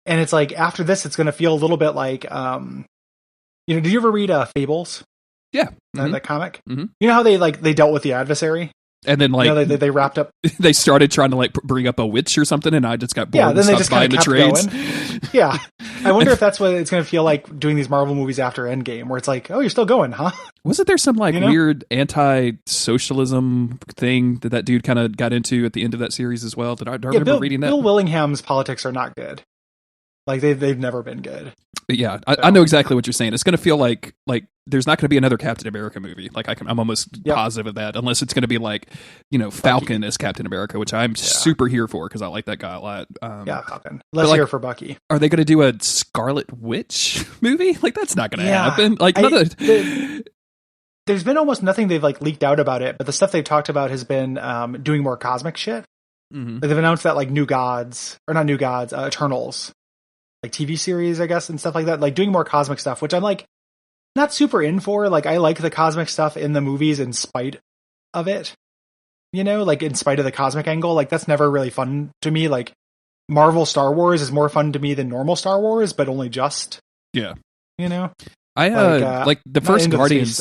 And it's like after this, it's going to feel a little bit like, did you ever read Fables? Yeah, that comic. Mm-hmm. You know how they dealt with the adversary, and then like they wrapped up. They started trying to like bring up a witch or something, and I just got bored. Yeah, then they just kind of kept trades. Going. Yeah, I wonder if that's what it's going to feel like doing these Marvel movies after Endgame, where it's like, oh, you're still going, huh? Wasn't there some like weird anti-socialism thing that dude kind of got into at the end of that series as well? Did I remember reading that? Bill Willingham's politics are not good. Like they've never been good. But yeah, I know exactly what you're saying. It's going to feel like there's not going to be another Captain America movie. Like I'm almost positive of that, unless it's going to be like, Falcon as Captain America, which I'm super here for because I like that guy a lot. Falcon. Let's hear for Bucky. Are they going to do a Scarlet Witch movie? Like that's not going to happen. Like there's been almost nothing they've like leaked out about it, but the stuff they've talked about has been doing more cosmic shit. Mm-hmm. Like they've announced that like Eternals. Like TV series, I guess, and stuff like that, like doing more cosmic stuff, which I'm like not super in for. Like I like the cosmic stuff in the movies in spite of it, like in spite of the cosmic angle. Like that's never really fun to me. Like Marvel Star Wars is more fun to me than normal Star Wars, but only just. Yeah. I like the first Guardians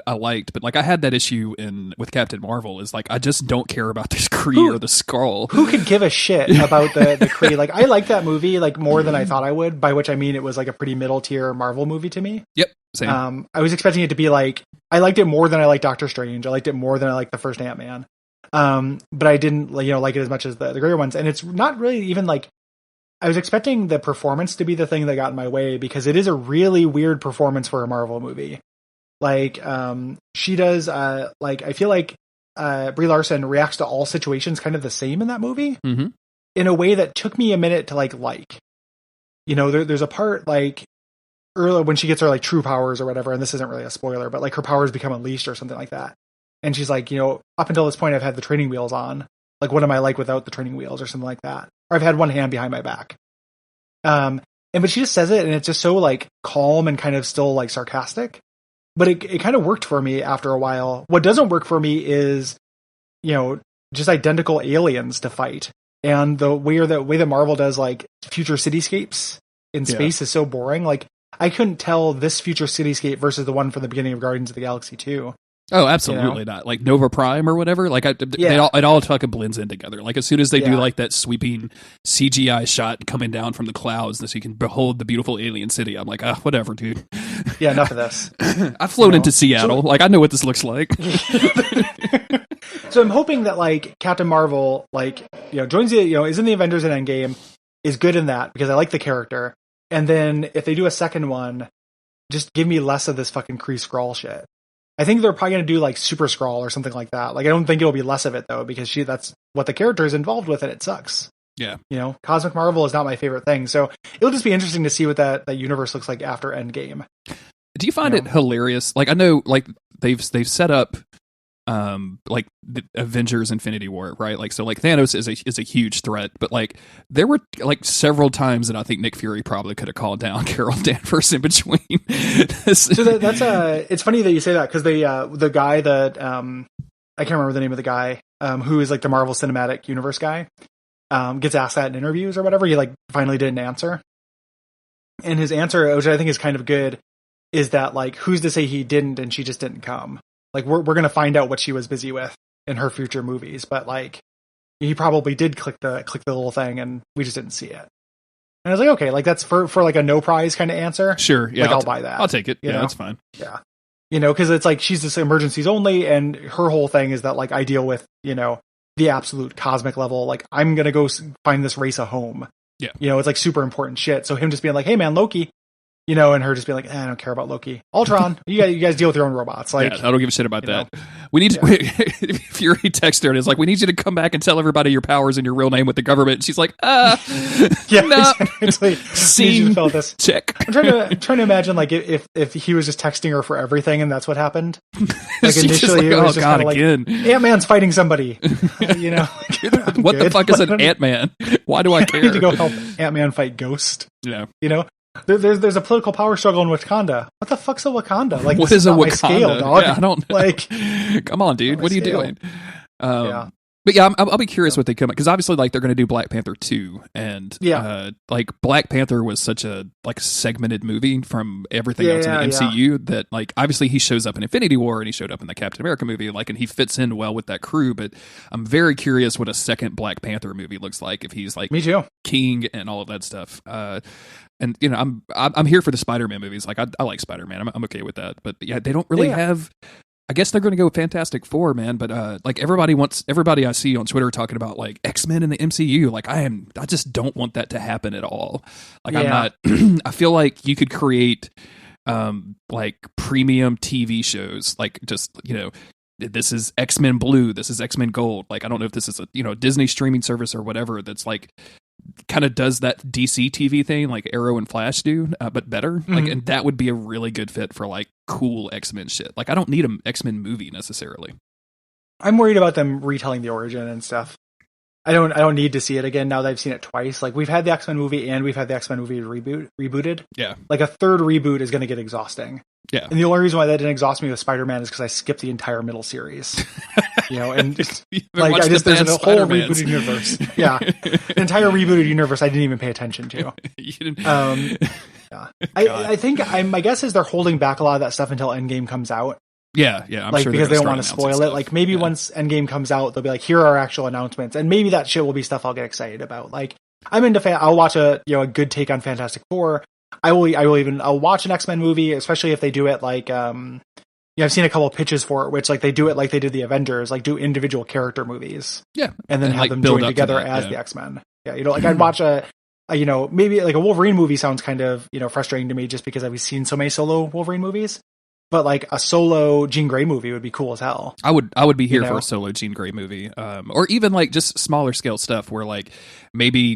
I liked, but like I had that issue with Captain Marvel is like I just don't care about this Kree or the Skrull. Who could give a shit about the Kree? Like I like that movie like more than I thought I would, by which I mean it was like a pretty middle tier Marvel movie to me. Yep. Same. I was expecting it to be like I liked it more than I liked Doctor Strange. I liked it more than I liked the first Ant-Man. But I didn't like it as much as the greater ones, and it's not really even like I was expecting the performance to be the thing that got in my way, because it is a really weird performance for a Marvel movie. Like, she does, I feel like Brie Larson reacts to all situations kind of the same in that movie, Mm-hmm. in a way that took me a minute to like. You know, there's a part like early when she gets her like true powers or whatever, and this isn't really a spoiler, but like her powers become unleashed or something like that. And she's like, you know, up until this point, I've had the training wheels on. Like, what am I like without the training wheels or something like that? Or I've had one hand behind my back. But she just says it, and it's just so like calm and kind of still like sarcastic. But it kind of worked for me after a while. What doesn't work for me is, you know, just identical aliens to fight. And the way that Marvel does like future cityscapes in space is so boring. Like, I couldn't tell this future cityscape versus the one from the beginning of Guardians of the Galaxy 2. Oh, absolutely not. Like Nova Prime or whatever. Like it all fucking blends in together. Like as soon as they do like that sweeping CGI shot coming down from the clouds, so you can behold the beautiful alien city. I'm like, whatever, dude. Yeah, enough of this. I've flown into Seattle. Like I know what this looks like. So I'm hoping that like Captain Marvel, like, you know, joins the, you know, is in the Avengers and Endgame, is good in that because I like the character. And then if they do a second one, just give me less of this fucking Kree Skrull shit. I think they're probably going to do like Super Skrull or something like that. Like, I don't think it'll be less of it though, because that's what the character is involved with, and it sucks. Yeah. You know, Cosmic Marvel is not my favorite thing. So it'll just be interesting to see what that universe looks like after Endgame. Do you find it hilarious? Like, I know, like they've set up, like the Avengers Infinity War, right? Like, so like Thanos is a huge threat, but like there were like several times that I think Nick Fury probably could have called down Carol Danvers in between. So that's it's funny that you say that, because the guy that I can't remember the name of the guy who is like the Marvel Cinematic Universe guy, gets asked that in interviews or whatever. He like finally didn't answer, and his answer, which I think is kind of good, is that like, who's to say he didn't and she just didn't come? Like, we're going to find out what she was busy with in her future movies, but like, he probably did click the little thing and we just didn't see it. And I was like, okay, like that's for like a no prize kind of answer. Sure. Yeah. Like, I'll buy that. I'll take it. You Yeah, know? that's fine. Yeah. You know, cause it's like, she's just emergencies only. And her whole thing is that like, I deal with, you know, the absolute cosmic level. Like, I'm going to go find this race a home. Yeah. You know, it's like super important shit. So him just being like, hey man, Loki, you know, and her just being like, I don't care about Loki. Ultron, you guys deal with your own robots. Like, I don't give a shit about that. We need to, Fury texted her and is like, we need you to come back and tell everybody your powers and your real name with the government. And she's like, yeah, no. exactly. See, this. Check. I'm trying to imagine like if he was just texting her for everything and that's what happened. Like initially, it was just kind of like, Ant-Man's fighting somebody. You know, what the fuck is an Ant-Man? Why do I care? I need to go help Ant-Man fight Ghost. Yeah, you know. There's a political power struggle in Wakanda. What the fuck's a Wakanda? Like, what is a Wakanda? Scale, dog. Yeah, I don't like. Come on, dude. What are you scale. doing? But yeah, I'll be curious what they come, because obviously like they're going to do Black Panther 2, and like Black Panther was such a like segmented movie from everything else in the MCU that like obviously he shows up in Infinity War and he showed up in the Captain America movie, like, and he fits in well with that crew. But I'm very curious what a second Black Panther movie looks like, if he's like me too, King and all of that stuff. And you know, I'm here for the Spider-Man movies. Like I like Spider-Man. I'm okay with that. But yeah, they don't really have. I guess they're going to go Fantastic Four, man. But like everybody I see on Twitter talking about like X-Men in the MCU. Like I just don't want that to happen at all. Like I'm not. I feel like you could create like premium TV shows, like just, you know, this is X-Men Blue, this is X-Men Gold. Like I don't know if this is a, you know, Disney streaming service or whatever that's like kind of does that DC TV thing like Arrow and Flash do, but better. Mm-hmm. Like, and that would be a really good fit for like cool X-Men shit. Like I don't need an X-Men movie necessarily. I'm worried about them retelling the origin and stuff. I don't need to see it again now that I've seen it twice. Like we've had the X-Men movie and we've had the X-Men movie rebooted. Yeah. Like a third reboot is going to get exhausting. Yeah. And the only reason why that didn't exhaust me with Spider-Man is because I skipped the entire middle series. You know, and like there's a whole rebooted universe. Yeah. The entire rebooted universe I didn't even pay attention to. Yeah. I think my guess is they're holding back a lot of that stuff until Endgame comes out. Yeah, I'm like, sure because they don't want to spoil it. Like maybe once Endgame comes out, they'll be like, here are actual announcements, and maybe that shit will be stuff I'll get excited about. Like I'm into I'll watch a good take on Fantastic Four. I'll watch an X-Men movie, especially if they do it like I've seen a couple of pitches for it, which like they do it like they did the Avengers, like do individual character movies. Yeah. And then have like them join together as the X-Men. Yeah, you know, like I'd watch a maybe like a Wolverine movie sounds kind of, you know, frustrating to me just because I've seen so many solo Wolverine movies. but like a solo Jean Grey movie would be cool as hell. I would be here for a solo Jean Grey movie, or even like just smaller scale stuff where like maybe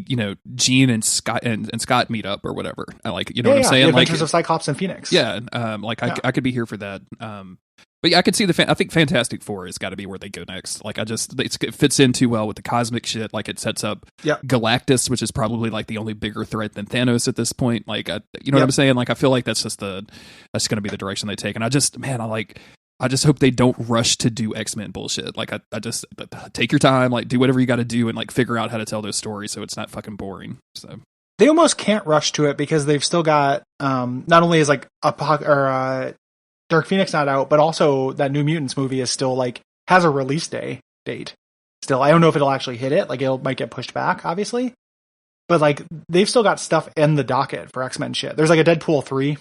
Jean and Scott and Scott meet up or whatever. What I'm saying? The Adventures of Cyclops and Phoenix. Yeah, I could be here for that. But yeah, I could see I think Fantastic Four has got to be where they go next. Like it fits in too well with the cosmic shit. Like it sets up Galactus, which is probably like the only bigger threat than Thanos at this point. Like, what I'm saying? Like I feel like that's going to be the direction they take. And I just hope they don't rush to do X-Men bullshit. Like I just take your time, like do whatever you got to do, and like figure out how to tell those stories so it's not fucking boring. So they almost can't rush to it because they've still got not only is like Dark Phoenix not out, but also that New Mutants movie is still like has a release date. Still, I don't know if it'll actually hit it. Like it might get pushed back, obviously. But like they've still got stuff in the docket for X-Men shit. There's like a Deadpool 3.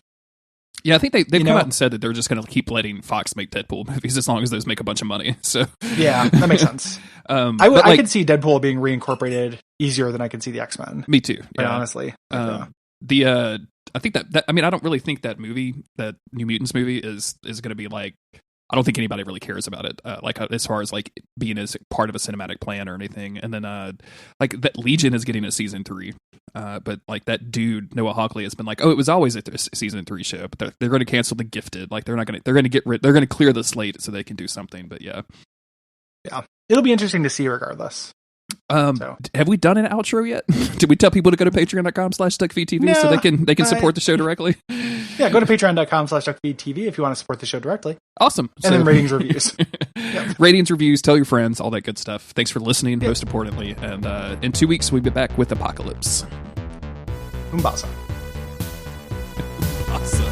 Yeah, I think they've come out and said that they're just going to keep letting Fox make Deadpool movies as long as those make a bunch of money. So yeah, that makes sense. I could see Deadpool being reincorporated easier than I could see the X-Men. Me too. Quite honestly. I think that I mean, I don't really think that movie, that New Mutants movie, is going to be like. I don't think anybody really cares about it, like as far as like being as part of a cinematic plan or anything. And then like that Legion is getting a season 3, but like that dude Noah Hawley has been like, oh, it was always a season 3 show, but they're going to cancel The Gifted. Like they're going to clear the slate so they can do something. But yeah, it'll be interesting to see regardless. Have we done an outro yet? Did we tell people to go to patreon.com/Duckfeed.tv so they can support the show directly? Yeah, go to patreon.com/Duckfeed.tv if you want to support the show directly. Awesome. And then ratings, reviews. Ratings, reviews, tell your friends, all that good stuff. Thanks for listening, most importantly. And in 2 weeks, we'll be back with Apocalypse. Umbasa. Awesome.